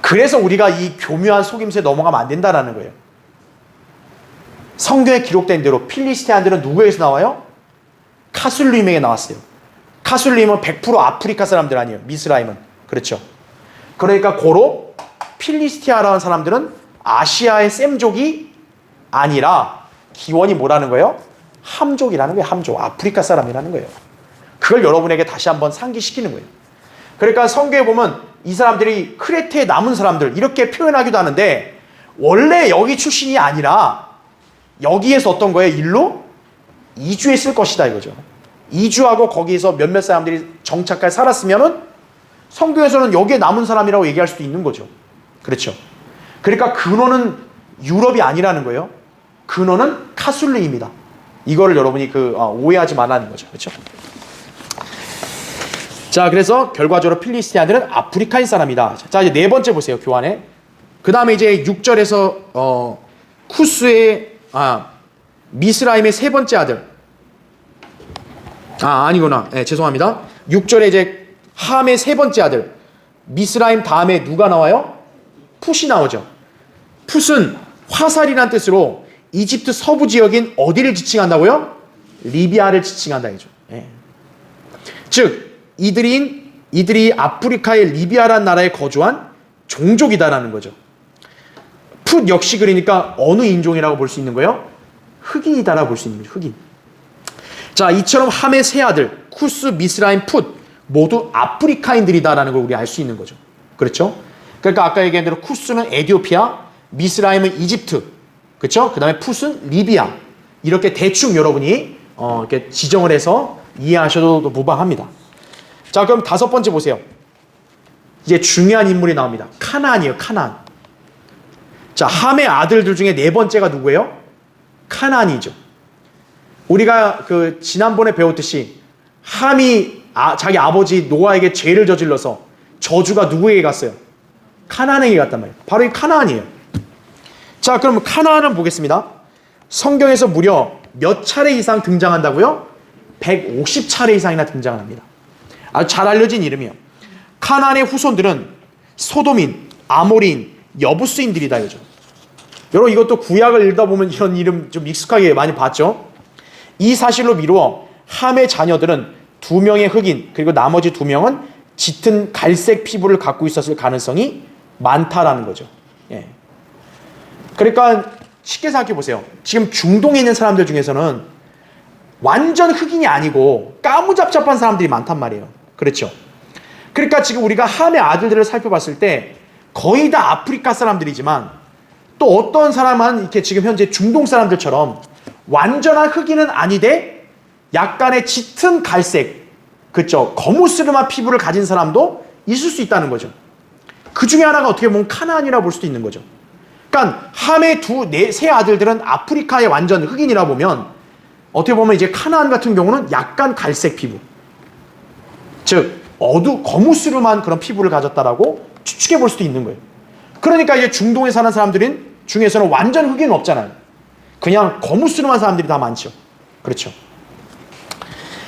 그래서 우리가 이 교묘한 속임수에 넘어가면 안 된다는 거예요. 성경에 기록된 대로 필리스티아들은 누구에서 나와요? 카술루임에게 나왔어요. 카술루임은 100% 아프리카 사람들 아니에요. 미스라임은. 그렇죠. 그러니까 고로 필리스티아라는 사람들은 아시아의 셈족이 아니라 기원이 뭐라는 거예요? 함족이라는 거예요. 함족. 아프리카 사람이라는 거예요. 그걸 여러분에게 다시 한번 상기시키는 거예요. 그러니까 성경에 보면 이 사람들이 크레테에 남은 사람들 이렇게 표현하기도 하는데 원래 여기 출신이 아니라 여기에서 어떤 거예요? 일로 이주했을 것이다 이거죠. 이주하고 거기에서 몇몇 사람들이 정착해 살았으면은 성경에서는 여기에 남은 사람이라고 얘기할 수도 있는 거죠. 그렇죠. 그러니까 근원은 유럽이 아니라는 거예요. 근원은 카술리입니다. 이거를 여러분이 오해하지 말라는 거죠. 그렇죠? 자, 그래서 결과적으로 필리스티아들은 아프리카인 사람이다. 자, 이제 네 번째 보세요. 교환에. 그 다음에 이제 6절에서 쿠스의 미스라임의 세 번째 아들. 아니구나. 네, 죄송합니다. 6절에 이제 함의 세 번째 아들. 미스라임 다음에 누가 나와요? 풋이 나오죠. 풋은 화살이란 뜻으로 이집트 서부 지역인 어디를 지칭한다고요? 리비아를 지칭한다 이죠. 예. 즉 이들이 아프리카의 리비아라는 나라에 거주한 종족이다라는 거죠. 풋 역시 그러니까 어느 인종이라고 볼 수 있는 거예요? 흑인이다라고 볼 수 있는 거죠. 흑인. 자, 이처럼 함의 세 아들 쿠스, 미스라임, 풋 모두 아프리카인들이다라는 걸 우리 알 수 있는 거죠. 그렇죠? 그러니까 아까 얘기한 대로 쿠스는 에티오피아, 미스라임은 이집트, 그렇죠? 그 다음에 풋은 리비아. 이렇게 대충 여러분이 이렇게 지정을 해서 이해하셔도 무방합니다. 자, 그럼 다섯 번째 보세요. 이제 중요한 인물이 나옵니다. 카나안이에요. 카나안. 자, 함의 아들들 중에 네 번째가 누구예요? 카나안이죠. 우리가 지난번에 배웠듯이 함이 자기 아버지 노아에게 죄를 저질러서 저주가 누구에게 갔어요? 카나안에게 갔단 말이에요. 바로 이 카나안이에요. 자, 그럼 카나안을 보겠습니다. 성경에서 무려 몇 차례 이상 등장한다고요? 150차례 이상이나 등장합니다. 아주 잘 알려진 이름이에요. 카나안의 후손들은 소돔인, 아모리인, 여부스인들이다 이거죠. 여러분 이것도 구약을 읽다 보면 이런 이름 좀 익숙하게 많이 봤죠. 이 사실로 미루어 함의 자녀들은 2명의 흑인 그리고 나머지 2명은 짙은 갈색 피부를 갖고 있었을 가능성이 많다라는 거죠. 예. 그러니까 쉽게 생각해 보세요. 지금 중동에 있는 사람들 중에서는 완전 흑인이 아니고 까무잡잡한 사람들이 많단 말이에요. 그렇죠? 그러니까 지금 우리가 함의 아들들을 살펴봤을 때 거의 다 아프리카 사람들이지만 또 어떤 사람은 이렇게 지금 현재 중동 사람들처럼 완전한 흑인은 아니되 약간의 짙은 갈색, 그렇죠? 거무스름한 피부를 가진 사람도 있을 수 있다는 거죠. 그 중에 하나가 어떻게 보면 카나안이라 볼 수도 있는 거죠. 그러니까 함의 세 아들들은 아프리카의 완전 흑인이라 보면 어떻게 보면 이제 카나안 같은 경우는 약간 갈색 피부, 즉 거무스름한 그런 피부를 가졌다라고 추측해 볼 수도 있는 거예요. 그러니까 이제 중동에 사는 사람들인 중에서는 완전 흑인은 없잖아요. 그냥 거무스름한 사람들이 다 많죠. 그렇죠.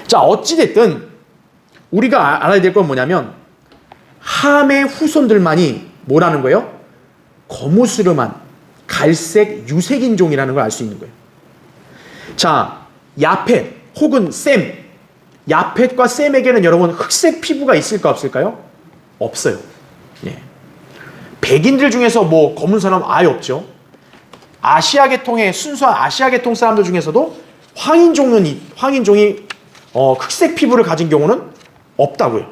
자, 어찌됐든 우리가 알아야 될 건 뭐냐면 함의 후손들만이 뭐라는 거예요? 거무스름한 갈색 유색인종이라는 걸 알 수 있는 거예요. 자, 야펫 혹은 셈, 야펫과 셈에게는 여러분 흑색 피부가 있을까 없을까요? 없어요. 예. 백인들 중에서 뭐 검은 사람 아예 없죠. 아시아 계통의 순수한 아시아 계통 사람들 중에서도 황인종이 흑색 피부를 가진 경우는 없다고요.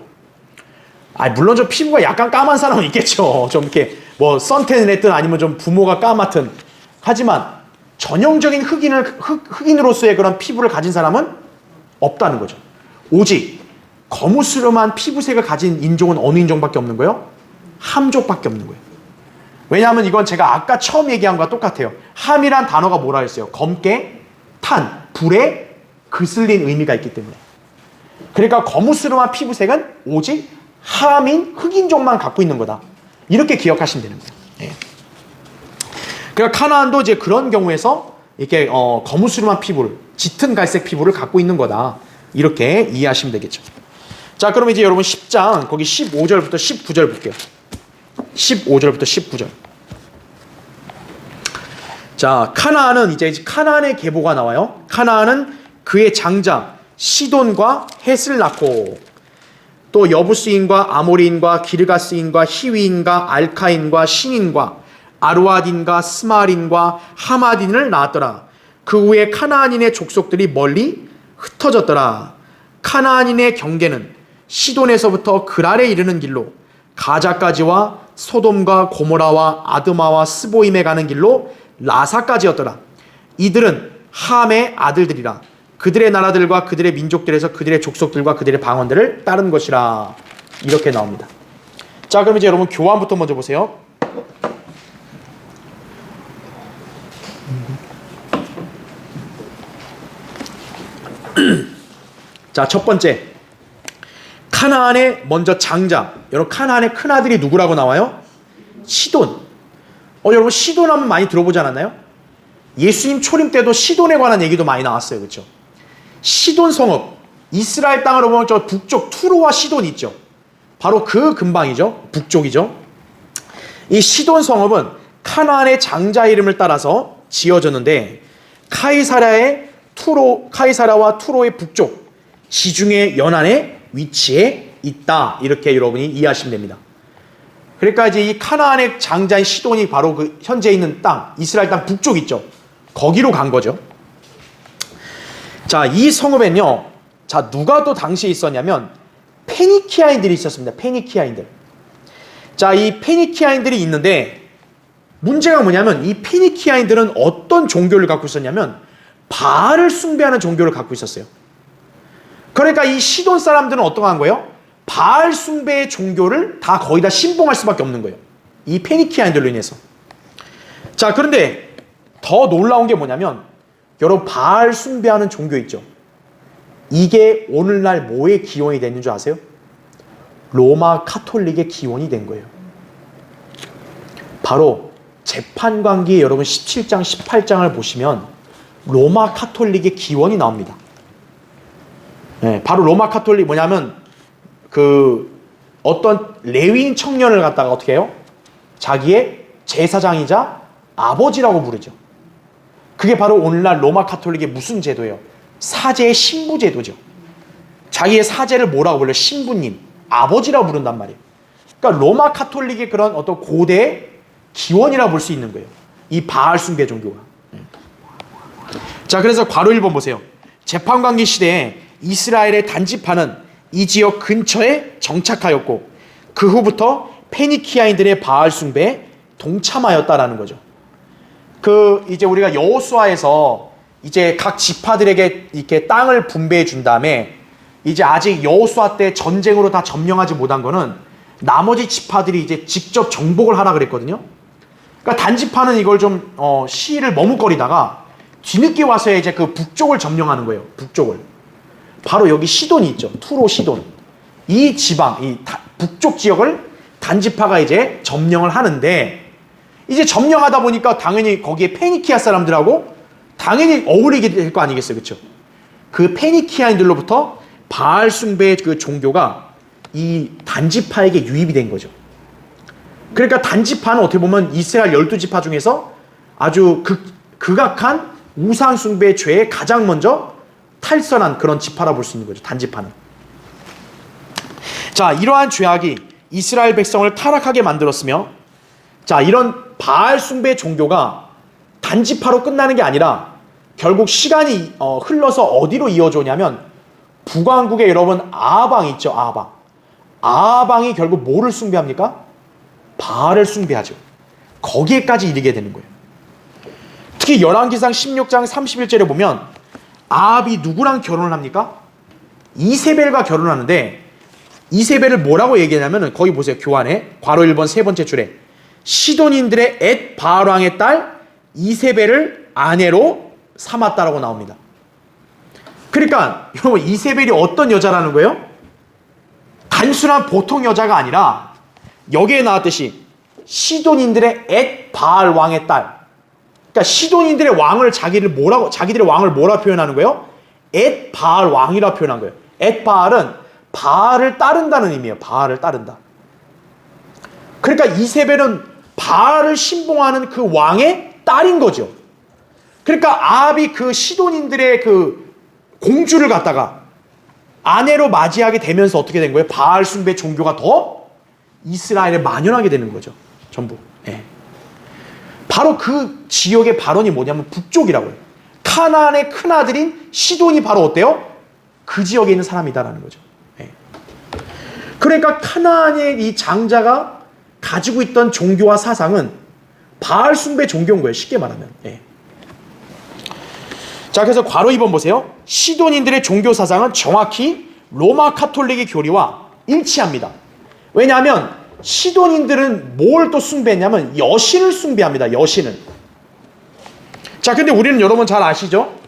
물론 좀 피부가 약간 까만 사람은 있겠죠. 좀 이렇게 뭐 선탠을 했든 아니면 좀 부모가 까맣든. 하지만 전형적인 흑인으로서의 그런 피부를 가진 사람은 없다는 거죠. 오직 거무스름한 피부색을 가진 인종은 어느 인종밖에 없는 거예요? 함족밖에 없는 거예요. 왜냐하면 이건 제가 아까 처음 얘기한 것과 똑같아요. 함이란 단어가 뭐라 했어요? 검게, 탄, 불에 그슬린 의미가 있기 때문에. 그러니까 거무스름한 피부색은 오직 함인 흑인종만 갖고 있는 거다. 이렇게 기억하시면 되는 거예요. 예. 그러니까 카나안도 이제 그런 경우에서 이렇게 거무스름한 피부를, 짙은 갈색 피부를 갖고 있는 거다. 이렇게 이해하시면 되겠죠. 자, 그럼 이제 여러분 10장 거기 15절부터 19절 볼게요. 15절부터 19절. 자, 카나안은 이제 카나안의 계보가 나와요. 카나안은 그의 장자 시돈과 헷을 낳고 또 여부스인과 아모리인과 기르가스인과 히위인과 알카인과 신인과 아루아딘과 스마린과 하마딘을 낳았더라. 그 후에 카나안인의 족속들이 멀리 흩어졌더라. 카나안인의 경계는 시돈에서부터 그랄에 이르는 길로 가자까지와 소돔과 고모라와 아드마와 스보임에 가는 길로 라사까지였더라. 이들은 함의 아들들이라. 그들의 나라들과 그들의 민족들에서 그들의 족속들과 그들의 방언들을 따른 것이라. 이렇게 나옵니다. 자, 그럼 이제 여러분 교환부터 먼저 보세요. 자, 첫 번째, 카나안의 먼저 장자. 여러분, 카나안의 큰아들이 누구라고 나와요? 시돈. 여러분, 시돈 하면 많이 들어보지 않았나요? 예수님 초림 때도 시돈에 관한 얘기도 많이 나왔어요. 그렇죠? 시돈 성읍, 이스라엘 땅으로 보면 저 북쪽 투로와 시돈 있죠. 바로 그 근방이죠. 북쪽이죠. 이 시돈 성읍은 카나안의 장자 이름을 따라서 지어졌는데, 카이사라와 투로의 북쪽 지중해 연안에 위치해 있다. 이렇게 여러분이 이해하시면 됩니다. 그러니까 이제 이 카나안의 장자인 시돈이 바로 그 현재 있는 땅, 이스라엘 땅 북쪽 있죠. 거기로 간 거죠. 자, 이 성읍엔요. 자, 누가 또 당시에 있었냐면 페니키아인들이 있었습니다. 페니키아인들. 자, 이 페니키아인들이 있는데 문제가 뭐냐면 이 페니키아인들은 어떤 종교를 갖고 있었냐면 바알을 숭배하는 종교를 갖고 있었어요. 그러니까 이 시돈 사람들은 어떠한 거예요? 바알 숭배의 종교를 다 거의 다 신봉할 수밖에 없는 거예요. 이 페니키아인들로 인해서. 자, 그런데 더 놀라운 게 뭐냐면 여러분, 바알 숭배하는 종교 있죠. 이게 오늘날 뭐의 기원이 됐는 줄 아세요? 로마 카톨릭의 기원이 된 거예요. 바로 재판관기 여러분 17장 18장을 보시면 로마 카톨릭의 기원이 나옵니다. 네, 바로 로마 카톨릭 뭐냐면 그 어떤 레위인 청년을 갖다가 어떻게 해요? 자기의 제사장이자 아버지라고 부르죠. 그게 바로 오늘날 로마 카톨릭의 무슨 제도예요? 사제의 신부 제도죠. 자기의 사제를 뭐라고 불러요? 신부님, 아버지라고 부른단 말이에요. 그러니까 로마 카톨릭의 그런 어떤 고대 기원이라고 볼 수 있는 거예요. 이 바알 숭배 종교가. 자, 그래서 괄호 1번 보세요. 재판관기 시대에 이스라엘의 단지파는 이 지역 근처에 정착하였고 그 후부터 페니키아인들의 바알 숭배에 동참하였다라는 거죠. 그 이제 우리가 여호수아에서 이제 각 지파들에게 이렇게 땅을 분배해 준 다음에 이제 아직 여호수아 때 전쟁으로 다 점령하지 못한 거는 나머지 지파들이 이제 직접 정복을 하라 그랬거든요. 그러니까 단지파는 이걸 좀 시일을 머뭇거리다가 뒤늦게 와서 이제 그 북쪽을 점령하는 거예요. 북쪽을. 바로 여기 시돈이 있죠. 투로 시돈. 이 지방, 이 북쪽 지역을 단지파가 이제 점령을 하는데 이제 점령하다 보니까 당연히 거기에 페니키아 사람들하고 당연히 어울리게 될 거 아니겠어요. 그렇죠? 그 페니키아인들로부터 바알 숭배의 그 종교가 이 단지파에게 유입이 된 거죠. 그러니까 단지파는 어떻게 보면 이스라엘 12지파 중에서 아주 극악한 우상 숭배의 죄에 가장 먼저 탈선한 그런 지파라 볼 수 있는 거죠. 단지파는. 자, 이러한 죄악이 이스라엘 백성을 타락하게 만들었으며, 자, 이런 바알 숭배 종교가 단지파로 끝나는 게 아니라 결국 시간이 흘러서 어디로 이어져냐면 북왕국에 여러분 아방 있죠. 아방이 결국 뭐를 숭배합니까? 바알을 숭배하죠. 거기에까지 이르게 되는 거예요. 특히 열왕기상 16장 31절에 보면 아합이 누구랑 결혼을 합니까? 이세벨과 결혼하는데 이세벨을 뭐라고 얘기하냐면 거기 보세요. 교환에 괄호 1번 세 번째 줄에 시돈인들의 엣 바알 왕의 딸 이세벨을 아내로 삼았다라고 나옵니다. 그러니까 여러분 이세벨이 어떤 여자라는 거예요? 단순한 보통 여자가 아니라 여기에 나왔듯이 시돈인들의 엣 바알 왕의 딸. 그러니까 시돈인들의 왕을 자기들의 왕을 뭐라 표현하는 거예요? 엣 바알 왕이라 표현한 거예요. 엣 바알은 바알을 따른다는 의미예요. 바알을 따른다. 그러니까 이세벨은 바알을 신봉하는 그 왕의 딸인 거죠. 그러니까 아합이 그 시돈인들의 그 공주를 갖다가 아내로 맞이하게 되면서 어떻게 된 거예요? 바알 숭배 종교가 더 이스라엘에 만연하게 되는 거죠. 전부. 네. 바로 그 지역의 발언이 뭐냐면 북쪽이라고 해요. 카나안의 큰아들인 시돈이 바로 어때요? 그 지역에 있는 사람이다라는 거죠. 네. 그러니까 카나안의 이 장자가 가지고 있던 종교와 사상은 바알 숭배 종교인 거예요. 쉽게 말하면. 예. 자, 그래서 괄호 2번 보세요. 시돈인들의 종교 사상은 정확히 로마 카톨릭의 교리와 일치합니다. 왜냐하면 시돈인들은 뭘 또 숭배했냐면 여신을 숭배합니다. 여신을. 자, 근데 우리는 여러분 잘 아시죠?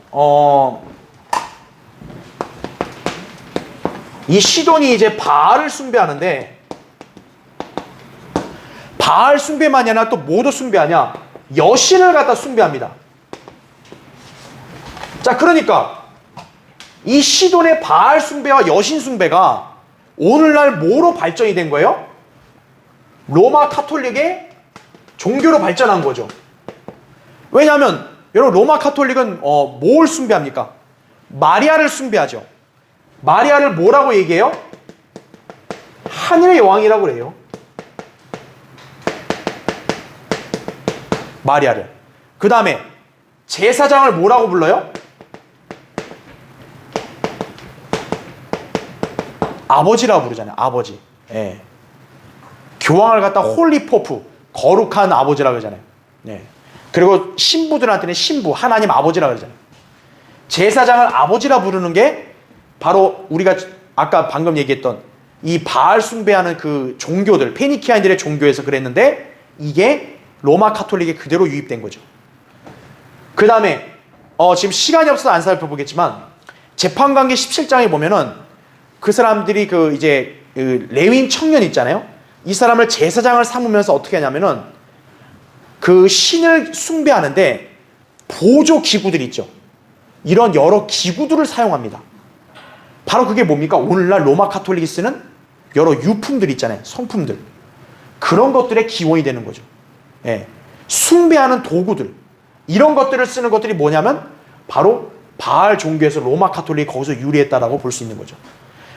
이 시돈이 이제 바알을 숭배하는데, 바알 숭배만이 아니라 또 뭐도 숭배하냐? 여신을 갖다 숭배합니다. 자, 그러니까 이 시돈의 바알 숭배와 여신 숭배가 오늘날 뭐로 발전이 된 거예요? 로마 카톨릭의 종교로 발전한 거죠. 왜냐하면 여러분 로마 카톨릭은 뭘 숭배합니까? 마리아를 숭배하죠. 마리아를 뭐라고 얘기해요? 하늘의 여왕이라고 그래요. 마리아를. 그 다음에 제사장을 뭐라고 불러요? 아버지라고 부르잖아요. 아버지. 예. 교황을 갖다 홀리포프, 거룩한 아버지라고 그러잖아요. 예. 그리고 신부들한테는 신부, 하나님 아버지라고 그러잖아요. 제사장을 아버지라 부르는 게 바로 우리가 아까 방금 얘기했던 이 바알 숭배하는 그 종교들, 페니키아인들의 종교에서 그랬는데 이게 로마 카톨릭에 그대로 유입된 거죠. 그 다음에 지금 시간이 없어서 안 살펴보겠지만 재판관계 17장에 보면은 그 사람들이 그 이제 레윈 청년 있잖아요. 이 사람을 제사장을 삼으면서 어떻게 하냐면은 그 신을 숭배하는데 보조 기구들 있죠. 이런 여러 기구들을 사용합니다. 바로 그게 뭡니까? 오늘날 로마 카톨릭이 쓰는 여러 유품들 있잖아요. 성품들. 그런 것들의 기원이 되는 거죠. 예. 숭배하는 도구들. 이런 것들을 쓰는 것들이 뭐냐면 바로 바알 종교에서 로마 카톨릭이 거기서 유래했다라고 볼 수 있는 거죠.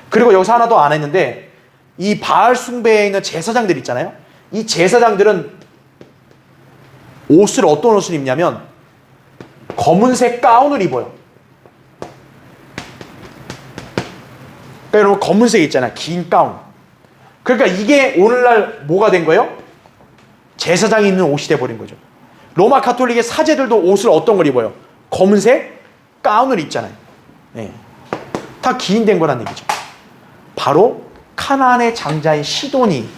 그리고 여기서 하나 더 안 했는데 이 바알 숭배에 있는 제사장들 있잖아요. 이 제사장들은 옷을 어떤 옷을 입냐면 검은색 가운을 입어요. 그러니까 여러분 검은색 있잖아요. 긴 가운. 그러니까 이게 오늘날 뭐가 된 거예요? 제사장이 입는 옷이 돼버린 거죠. 로마 카톨릭의 사제들도 옷을 어떤 걸 입어요? 검은색 가운을 입잖아요. 네. 다 기인된 거란 얘기죠. 바로 카나안의 장자인 시돈이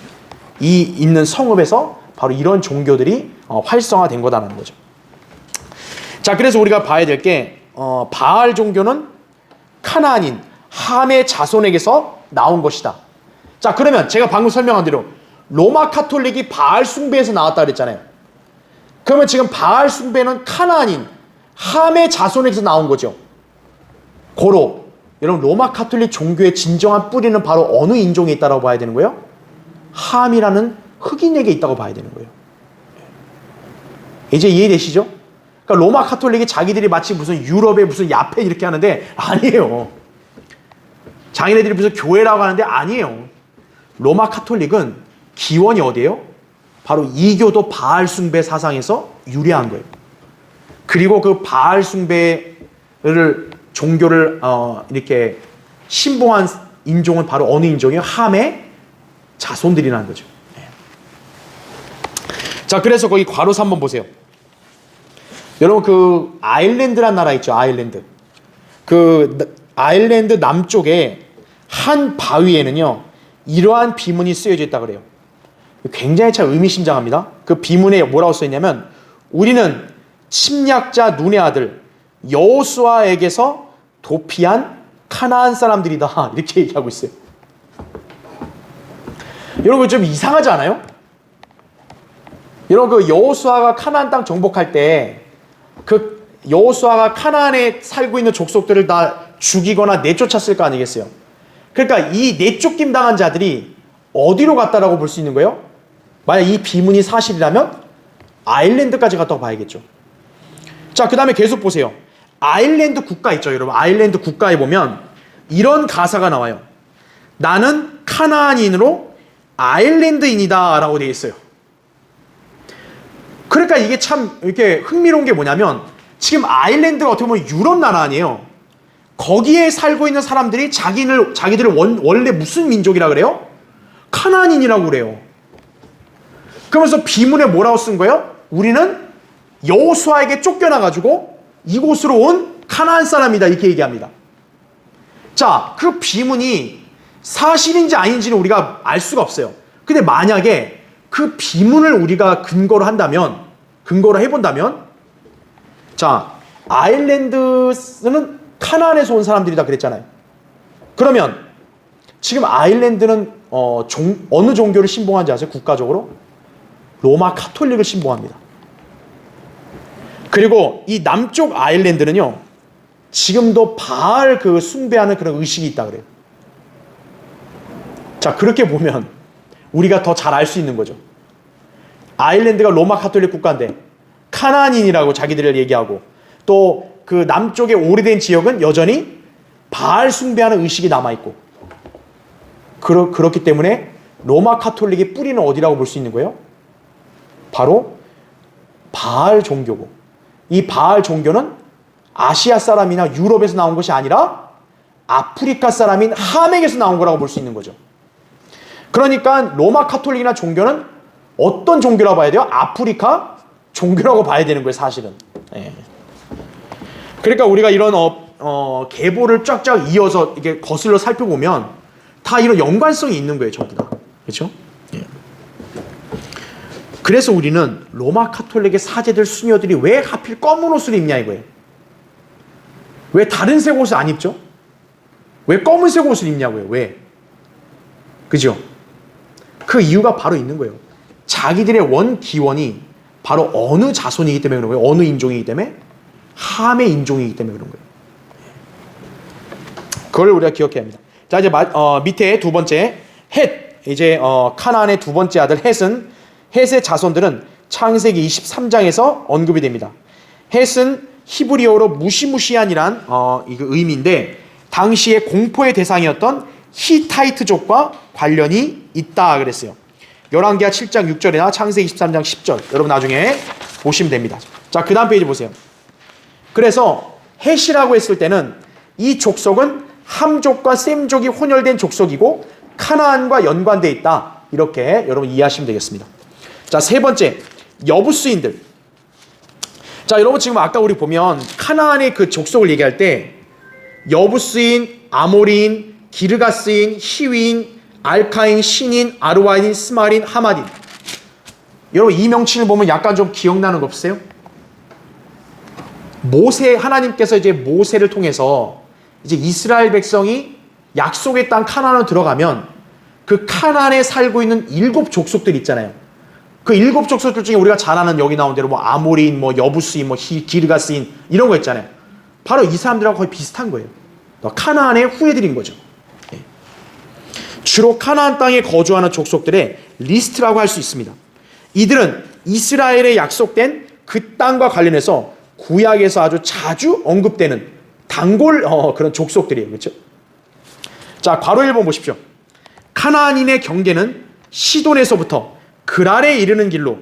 이 있는 성읍에서 바로 이런 종교들이 활성화된 거다라는 거죠. 자, 그래서 우리가 봐야 될 게 바알 종교는 카나안인 함의 자손에게서 나온 것이다. 자, 그러면 제가 방금 설명한 대로 로마 카톨릭이 바알 숭배에서 나왔다 그랬잖아요. 그러면 지금 바알 숭배는 카나안인 함의 자손에게서 나온 거죠. 고로 여러분 로마 카톨릭 종교의 진정한 뿌리는 바로 어느 인종에 있다고 봐야 되는 거예요? 함이라는 흑인에게 있다고 봐야 되는 거예요. 이제 이해되시죠? 그러니까 로마 카톨릭이 자기들이 마치 무슨 유럽의 무슨 야페 이렇게 하는데 아니에요. 자기네들이 무슨 교회라고 하는데 아니에요. 로마 카톨릭은 기원이 어디예요? 바로 이교도 바알 숭배 사상에서 유래한 거예요. 그리고 그 바알 숭배를 종교를 이렇게 신봉한 인종은 바로 어느 인종이에요? 함의 자손들이라는 거죠. 네. 자, 그래서 거기 괄호 3번 보세요. 여러분 그 아일랜드란 나라 있죠. 아일랜드. 그 아일랜드 남쪽에 한 바위에는요 이러한 비문이 쓰여져 있다 그래요. 굉장히 참 의미심장합니다. 그 비문에 뭐라고 써있냐면 우리는 침략자 눈의 아들 여호수아에게서 도피한 카나안 사람들이다 이렇게 얘기하고 있어요. 여러분 좀 이상하지 않아요? 여러분 그 여호수아가 카나안 땅 정복할 때 그 여호수아가 카나안에 살고 있는 족속들을 다 죽이거나 내쫓았을 거 아니겠어요? 그러니까 이 내쫓김 당한 자들이 어디로 갔다라고 볼 수 있는 거예요? 만약 이 비문이 사실이라면 아일랜드까지 갔다고 봐야겠죠. 자, 그 다음에 계속 보세요. 아일랜드 국가 있죠, 여러분. 아일랜드 국가에 보면 이런 가사가 나와요. 나는 카나안인으로 아일랜드인이다 라고 되어 있어요. 그러니까 이게 참 이렇게 흥미로운 게 뭐냐면 지금 아일랜드가 어떻게 보면 유럽 나라 아니에요. 거기에 살고 있는 사람들이 자기들을 원래 무슨 민족이라 그래요? 카나안인이라고 그래요. 그러면서 비문에 뭐라고 쓴 거예요? 우리는 여호수아에게 쫓겨나가지고 이곳으로 온 가나안 사람이다, 이렇게 얘기합니다. 자, 그 비문이 사실인지 아닌지는 우리가 알 수가 없어요. 근데 만약에 그 비문을 우리가 근거로 해본다면, 자, 아일랜드는 카나안에서 온 사람들이다 그랬잖아요. 그러면 지금 아일랜드는 어느 종교를 신봉하는지 아세요? 국가적으로? 로마 카톨릭을 신봉합니다. 그리고 이 남쪽 아일랜드는요, 지금도 바알 그 숭배하는 그런 의식이 있다 그래요. 자, 그렇게 보면 우리가 더 잘 알 수 있는 거죠. 아일랜드가 로마 카톨릭 국가인데 카나안인이라고 자기들을 얘기하고, 또 그 남쪽의 오래된 지역은 여전히 바알 숭배하는 의식이 남아있고, 그렇기 때문에 로마 카톨릭의 뿌리는 어디라고 볼 수 있는 거예요? 바로 바알 종교고, 이 바알 종교는 아시아 사람이나 유럽에서 나온 것이 아니라 아프리카 사람인 하멕에서 나온 거라고 볼 수 있는 거죠. 그러니까 로마 카톨릭이나 종교는 어떤 종교라고 봐야 돼요? 아프리카 종교라고 봐야 되는 거예요, 사실은. 예. 그러니까 우리가 이런 계보를 쫙쫙 이어서 이렇게 거슬러 살펴보면 다 이런 연관성이 있는 거예요, 전부 다. 그렇죠? 예. 그래서 우리는 로마 카톨릭의 사제들, 수녀들이 왜 하필 검은 옷을 입냐 이거예요. 왜 다른 색 옷을 안 입죠? 왜 검은색 옷을 입냐고요? 왜? 그죠? 그 이유가 바로 있는 거예요. 자기들의 원기원이 바로 어느 자손이기 때문에 그런 거예요. 어느 인종이기 때문에? 함의 인종이기 때문에 그런 거예요. 그걸 우리가 기억해야 합니다. 자, 이제 밑에 두 번째 헷. 이제 카나안의 두 번째 아들 헷의 자손들은 창세기 23장에서 언급이 됩니다. 헷은 히브리어로 무시무시한이란 이거 의미인데, 당시의 공포의 대상이었던 히타이트족과 관련이 있다 그랬어요. 열왕기하 7장 6절이나 창세기 23장 10절 여러분 나중에 보시면 됩니다. 자, 그 다음 페이지 보세요. 그래서 헷이라고 했을 때는 이 족속은 함족과 셈족이 혼혈된 족속이고 카나안과 연관되어 있다, 이렇게 여러분 이해하시면 되겠습니다. 자, 세 번째, 여부스인들. 자, 여러분 지금 아까 우리 보면 카나안의 그 족속을 얘기할 때 여부스인, 아모리인, 기르가스인, 히위인, 알카인, 신인, 아르와인, 스마린, 하마딘. 여러분 이 명칭을 보면 약간 좀 기억나는 거 없으세요? 하나님께서 이제 모세를 통해서 이제 이스라엘 백성이 약속의 땅 카나안으로 들어가면 그 카나안에 살고 있는 7 족속들 있잖아요. 그 7 족속들 중에 우리가 잘 아는 여기 나온 대로 뭐 아모리인, 뭐 여부스인, 뭐 기르가스인 이런 거 있잖아요. 바로 이 사람들하고 거의 비슷한 거예요. 카나안의 후예들인 거죠. 주로 카나안 땅에 거주하는 족속들의 리스트라고 할 수 있습니다. 이들은 이스라엘에 약속된 그 땅과 관련해서 구약에서 아주 자주 언급되는 단골 그런 족속들이에요. 그렇죠? 자, 괄호 1번 보십시오. 카나안인의 경계는 시돈에서부터 그랄에 이르는 길로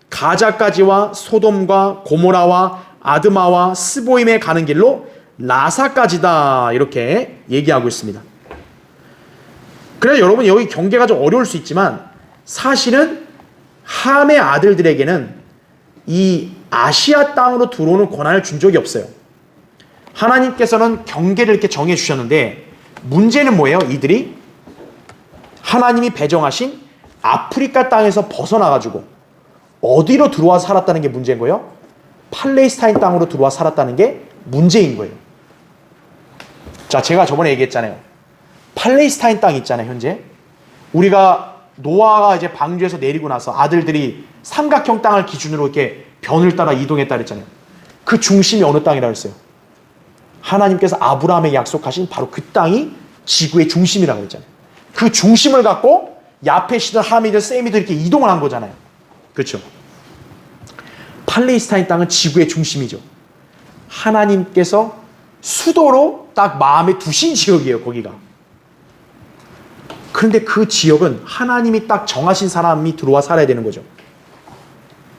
가자까지와 소돔과 고모라와 아드마와 스보임에 가는 길로 라사까지다, 이렇게 얘기하고 있습니다. 그래서 여러분 여기 경계가 좀 어려울 수 있지만 사실은 함의 아들들에게는 이 아시아 땅으로 들어오는 권한을 준 적이 없어요. 하나님께서는 경계를 이렇게 정해 주셨는데, 문제는 뭐예요? 이들이 하나님이 배정하신 아프리카 땅에서 벗어나가지고 어디로 들어와 살았다는 게 문제인 거예요? 팔레스타인 땅으로 들어와 살았다는 게 문제인 거예요. 자, 제가 저번에 얘기했잖아요. 팔레스타인 땅 있잖아요, 현재. 우리가 노아가 이제 방주에서 내리고 나서 아들들이 삼각형 땅을 기준으로 이렇게 변을 따라 이동했다 그랬잖아요. 그 중심이 어느 땅이라고 했어요? 하나님께서 아브라함에 약속하신 바로 그 땅이 지구의 중심이라고 했잖아요. 그 중심을 갖고 야펫이든 함이든 셈이든 이렇게 이동을 한 거잖아요. 그렇죠? 팔레스타인 땅은 지구의 중심이죠. 하나님께서 수도로 딱 마음에 두신 지역이에요, 거기가. 그런데 그 지역은 하나님이 딱 정하신 사람이 들어와 살아야 되는 거죠.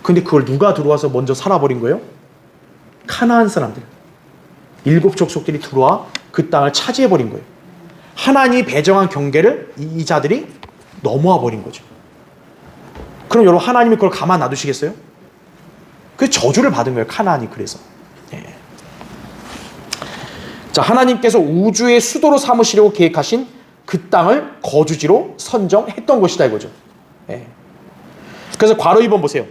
근데 그걸 누가 들어와서 먼저 살아버린 거예요? 카나안 사람들. 7 족속들이 들어와 그 땅을 차지해버린 거예요. 하나님이 배정한 경계를 이 자들이 넘어와 버린 거죠. 그럼 여러분 하나님이 그걸 가만 놔두시겠어요? 그 저주를 받은 거예요. 카나안이 그래서. 예. 자, 하나님께서 우주의 수도로 삼으시려고 계획하신 그 땅을 거주지로 선정했던 것이다 이거죠. 예. 그래서 괄호 2번 보세요.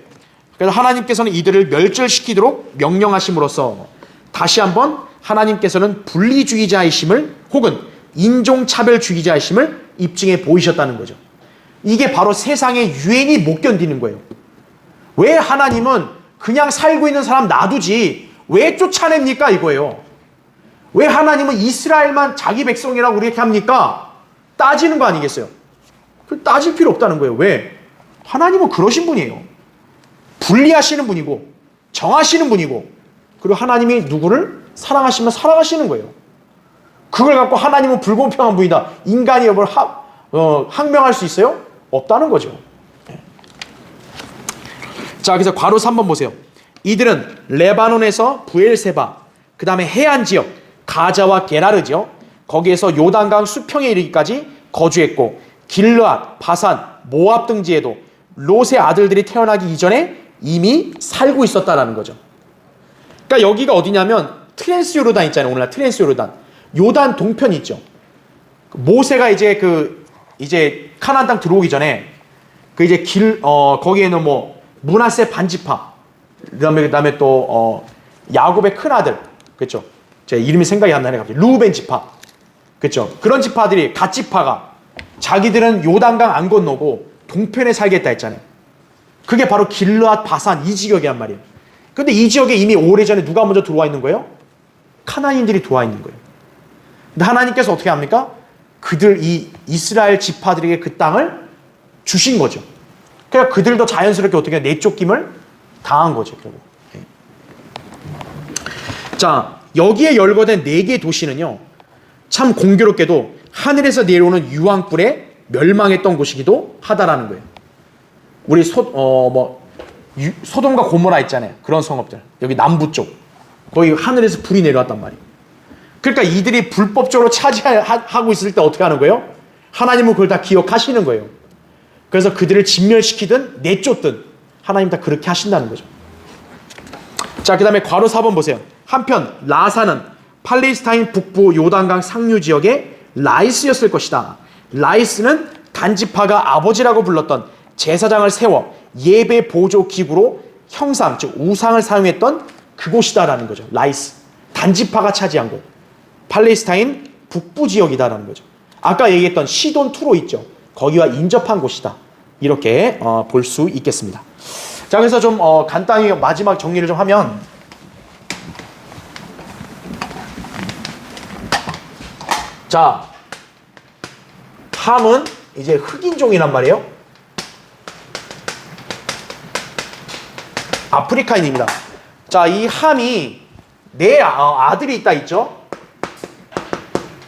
그래서 하나님께서는 이들을 멸절시키도록 명령하심으로써 다시 한번 하나님께서는 분리주의자이심을 혹은 인종차별주의자이심을 입증해 보이셨다는 거죠. 이게 바로 세상의 유행이 못 견디는 거예요. 왜 하나님은 그냥 살고 있는 사람 놔두지 왜 쫓아냅니까 이거예요. 왜 하나님은 이스라엘만 자기 백성이라고 이렇게 합니까? 따지는 거 아니겠어요? 따질 필요 없다는 거예요. 왜? 하나님은 그러신 분이에요. 분리하시는 분이고 정하시는 분이고 그리고 하나님이 누구를 사랑하시면 사랑하시는 거예요. 그걸 갖고 하나님은 불공평한 분이다. 인간이 여걸 항명할 수 있어요? 없다는 거죠. 자, 그래서 괄호 3번 보세요. 이들은 레바논에서 부엘세바, 그 다음에 해안 지역, 가자와 게라르 지역, 거기에서 요단강 수평에 이르기까지 거주했고 길르앗, 바산, 모압 등지에도 롯의 아들들이 태어나기 이전에 이미 살고 있었다라는 거죠. 그러니까 여기가 어디냐면 트랜스 요르단 있잖아요. 오늘날 트랜스 요르단. 요단 동편 있죠. 모세가 이제 카나안 땅 들어오기 전에 거기에는 뭐 므낫세 반지파, 그다음에 또 야곱의 큰 아들, 그렇죠? 제 이름이 생각이 안 나네 갑자기. 루벤 지파, 그렇죠? 그런 지파들이 갓 지파가 자기들은 요단강 안 건너고 동편에 살겠다 했잖아요. 그게 바로 길르앗, 바산 이 지역이란 말이에요. 근데 이 지역에 이미 오래전에 누가 먼저 들어와 있는 거예요? 카나안인들이 들어와 있는 거예요. 근데 하나님께서 어떻게 합니까? 이 이스라엘 지파들에게 그 땅을 주신 거죠. 그러니까 그들도 자연스럽게 어떻게 내쫓김을 당한 거죠. 결국. 자, 여기에 열거된 4개의 도시는요, 참 공교롭게도 하늘에서 내려오는 유황불에 멸망했던 곳이기도 하다라는 거예요. 우리 소돔과 고모라 있잖아요. 그런 성읍들. 여기 남부 쪽. 거기 하늘에서 불이 내려왔단 말이에요. 그러니까 이들이 불법적으로 차지하고 있을 때 어떻게 하는 거예요? 하나님은 그걸 다 기억하시는 거예요. 그래서 그들을 진멸시키든 내쫓든 하나님 다 그렇게 하신다는 거죠. 자, 그 다음에 괄호 4번 보세요. 한편 라사는 팔레스타인 북부 요단강 상류 지역의 라이스였을 것이다. 라이스는 단지파가 아버지라고 불렀던 제사장을 세워 예배 보조 기구로 형상, 즉 우상을 사용했던 그곳이다라는 거죠. 라이스. 단지파가 차지한 곳. 팔레스타인 북부 지역이다라는 거죠. 아까 얘기했던 시돈 투로 있죠. 거기와 인접한 곳이다. 이렇게 볼 수 있겠습니다. 자, 그래서 좀 간단히 마지막 정리를 좀 하면, 자, 함은 이제 흑인종이란 말이에요. 아프리카인입니다. 자, 이 함이 네 아들이 있다 있죠.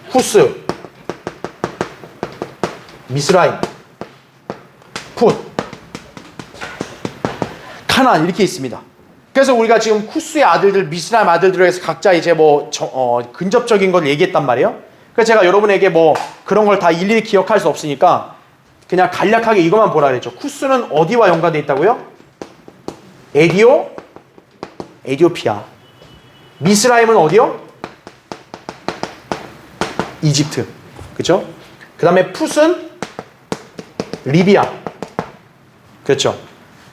후스, 미스라임, 풋, 카나안 이렇게 있습니다. 그래서 우리가 지금 쿠스의 아들들, 미스라임 아들들을 해서 각자 이제 근접적인 걸 얘기했단 말이에요. 그래서 제가 여러분에게 그런 걸 다 일일이 기억할 수 없으니까 그냥 간략하게 이것만 보라 그랬죠. 쿠스는 어디와 연관되어 있다고요? 에디오피아. 미스라임은 어디요? 이집트. 그렇죠? 그 다음에 풋은 리비아. 그렇죠?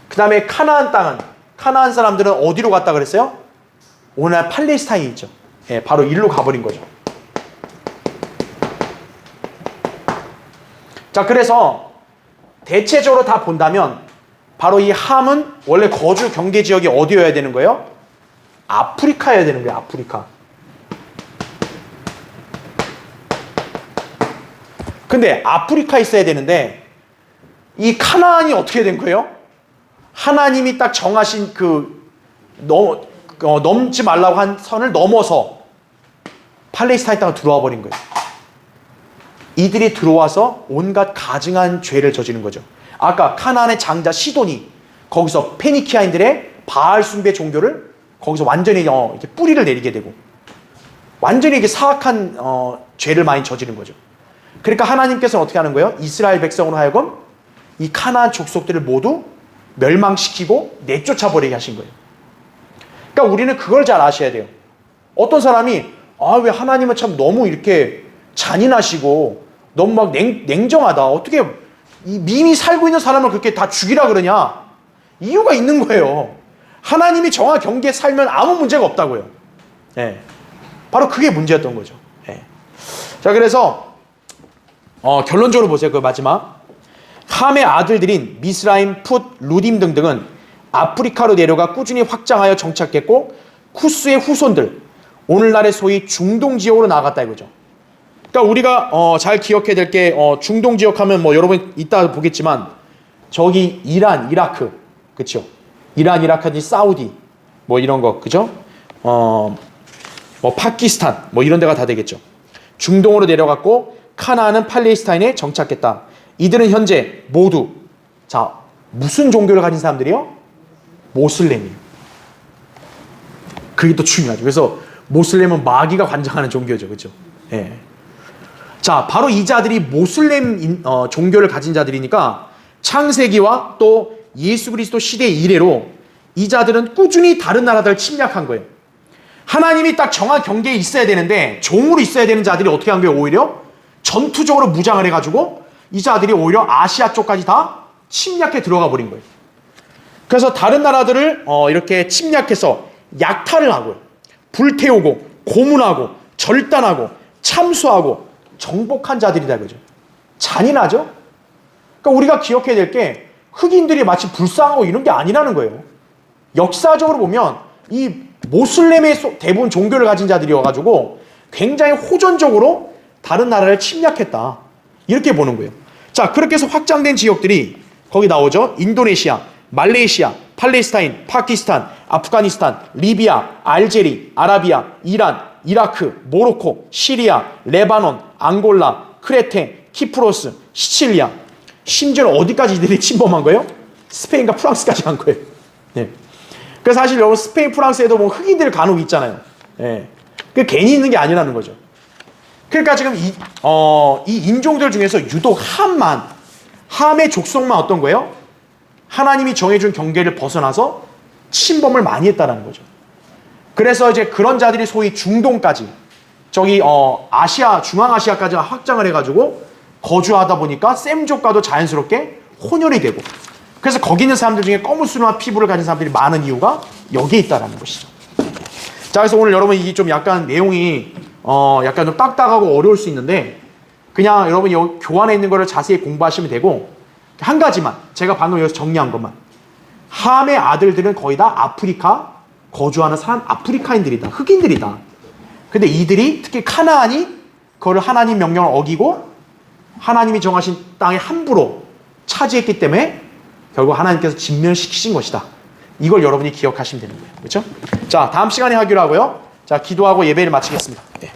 그 다음에 카나안 땅은, 카나안 사람들은 어디로 갔다 그랬어요? 오늘날 팔레스타인이 있죠. 예, 바로 일로 가버린 거죠. 자, 그래서 대체적으로 다 본다면 바로 이 함은 원래 거주 경계 지역이 어디여야 되는 거예요? 아프리카여야 되는 거예요. 아프리카. 근데 아프리카에 있어야 되는데 이 카나안이 어떻게 된 거예요? 하나님이 딱 정하신 넘지 말라고 한 선을 넘어서 팔레스타인 땅으로 들어와 버린 거예요. 이들이 들어와서 온갖 가증한 죄를 저지른 거죠. 아까 카나안의 장자 시돈이 거기서 페니키아인들의 바알 숭배 종교를 거기서 완전히 이렇게 뿌리를 내리게 되고 완전히 이게 사악한 죄를 많이 저지른 거죠. 그러니까 하나님께서는 어떻게 하는 거예요? 이스라엘 백성으로 하여금 이 카나안 족속들을 모두 멸망시키고 내쫓아 버리게 하신 거예요. 그러니까 우리는 그걸 잘 아셔야 돼요. 어떤 사람이 왜 하나님은 참 너무 이렇게 잔인하시고 너무 막 냉정하다. 어떻게 이미 살고 있는 사람을 그렇게 다 죽이라 그러냐? 이유가 있는 거예요. 하나님이 정한 경계에 살면 아무 문제가 없다고요. 예. 바로 그게 문제였던 거죠. 예. 자, 그래서 결론적으로 보세요. 그 마지막. 함의 아들들인 미스라임, 풋, 루딤 등등은 아프리카로 내려가 꾸준히 확장하여 정착했고 쿠스의 후손들, 오늘날의 소위 중동 지역으로 나아갔다 이거죠. 그러니까 우리가 잘 기억해야 될 게 중동 지역 하면 뭐 여러분 이따 보겠지만 저기 이란, 이라크, 그렇죠? 이란, 이라크든지 사우디 뭐 이런 거, 그죠? 뭐 파키스탄 뭐 이런 데가 다 되겠죠. 중동으로 내려갔고 카나안은 팔레스타인에 정착했다. 이들은 현재 모두 자 무슨 종교를 가진 사람들이요? 모슬렘이에요. 그게 또 중요하죠. 그래서 모슬렘은 마귀가 관장하는 종교죠, 그렇죠? 예. 자, 바로 이 자들이 모슬렘 종교를 가진 자들이니까 창세기와 또 예수 그리스도 시대 이래로 이 자들은 꾸준히 다른 나라들을 침략한 거예요. 하나님이 딱 정한 경계에 있어야 되는데 종으로 있어야 되는 자들이 어떻게 한 거예요? 오히려 전투적으로 무장을 해가지고 이 자들이 오히려 아시아 쪽까지 다 침략해 들어가 버린 거예요. 그래서 다른 나라들을 이렇게 침략해서 약탈을 하고요. 불태우고 고문하고 절단하고 참수하고 정복한 자들이다 이거죠. 잔인하죠? 그러니까 우리가 기억해야 될 게 흑인들이 마치 불쌍하고 이런 게 아니라는 거예요. 역사적으로 보면 이 모슬렘의 대부분 종교를 가진 자들이어가지고 굉장히 호전적으로 다른 나라를 침략했다. 이렇게 보는 거예요. 자, 그렇게 해서 확장된 지역들이 거기 나오죠. 인도네시아, 말레이시아, 팔레스타인, 파키스탄, 아프가니스탄, 리비아, 알제리, 아라비아, 이란, 이라크, 모로코, 시리아, 레바논, 앙골라, 크레테, 키프로스, 시칠리아. 심지어 어디까지 이들이 침범한 거예요? 스페인과 프랑스까지 간 거예요. 네. 그래서 사실 여러분 스페인, 프랑스에도 뭐 흑인들 간혹 있잖아요. 네. 그 괜히 있는 게 아니라는 거죠. 그러니까 지금 이 인종들 중에서 유독 함의 족속만 어떤 거예요? 하나님이 정해준 경계를 벗어나서 침범을 많이 했다는 거죠. 그래서 이제 그런 자들이 소위 중동까지 저기 아시아, 중앙아시아까지 확장을 해가지고 거주하다 보니까 셈족과도 자연스럽게 혼혈이 되고 그래서 거기 있는 사람들 중에 검은수나 피부를 가진 사람들이 많은 이유가 여기에 있다는 것이죠. 자, 그래서 오늘 여러분 이게 좀 약간 내용이 약간 좀 딱딱하고 어려울 수 있는데 그냥 여러분이 교환에 있는 거를 자세히 공부하시면 되고 한 가지만 제가 방금 여기서 정리한 것만 함의 아들들은 거의 다 아프리카 거주하는 사람 아프리카인들이다. 흑인들이다. 근데 이들이 특히 카나안이 그거를 하나님 명령을 어기고 하나님이 정하신 땅에 함부로 차지했기 때문에 결국 하나님께서 진멸시키신 것이다. 이걸 여러분이 기억하시면 되는 거예요. 그렇죠? 자, 다음 시간에 하기로 하고요. 자, 기도하고 예배를 마치겠습니다. 네.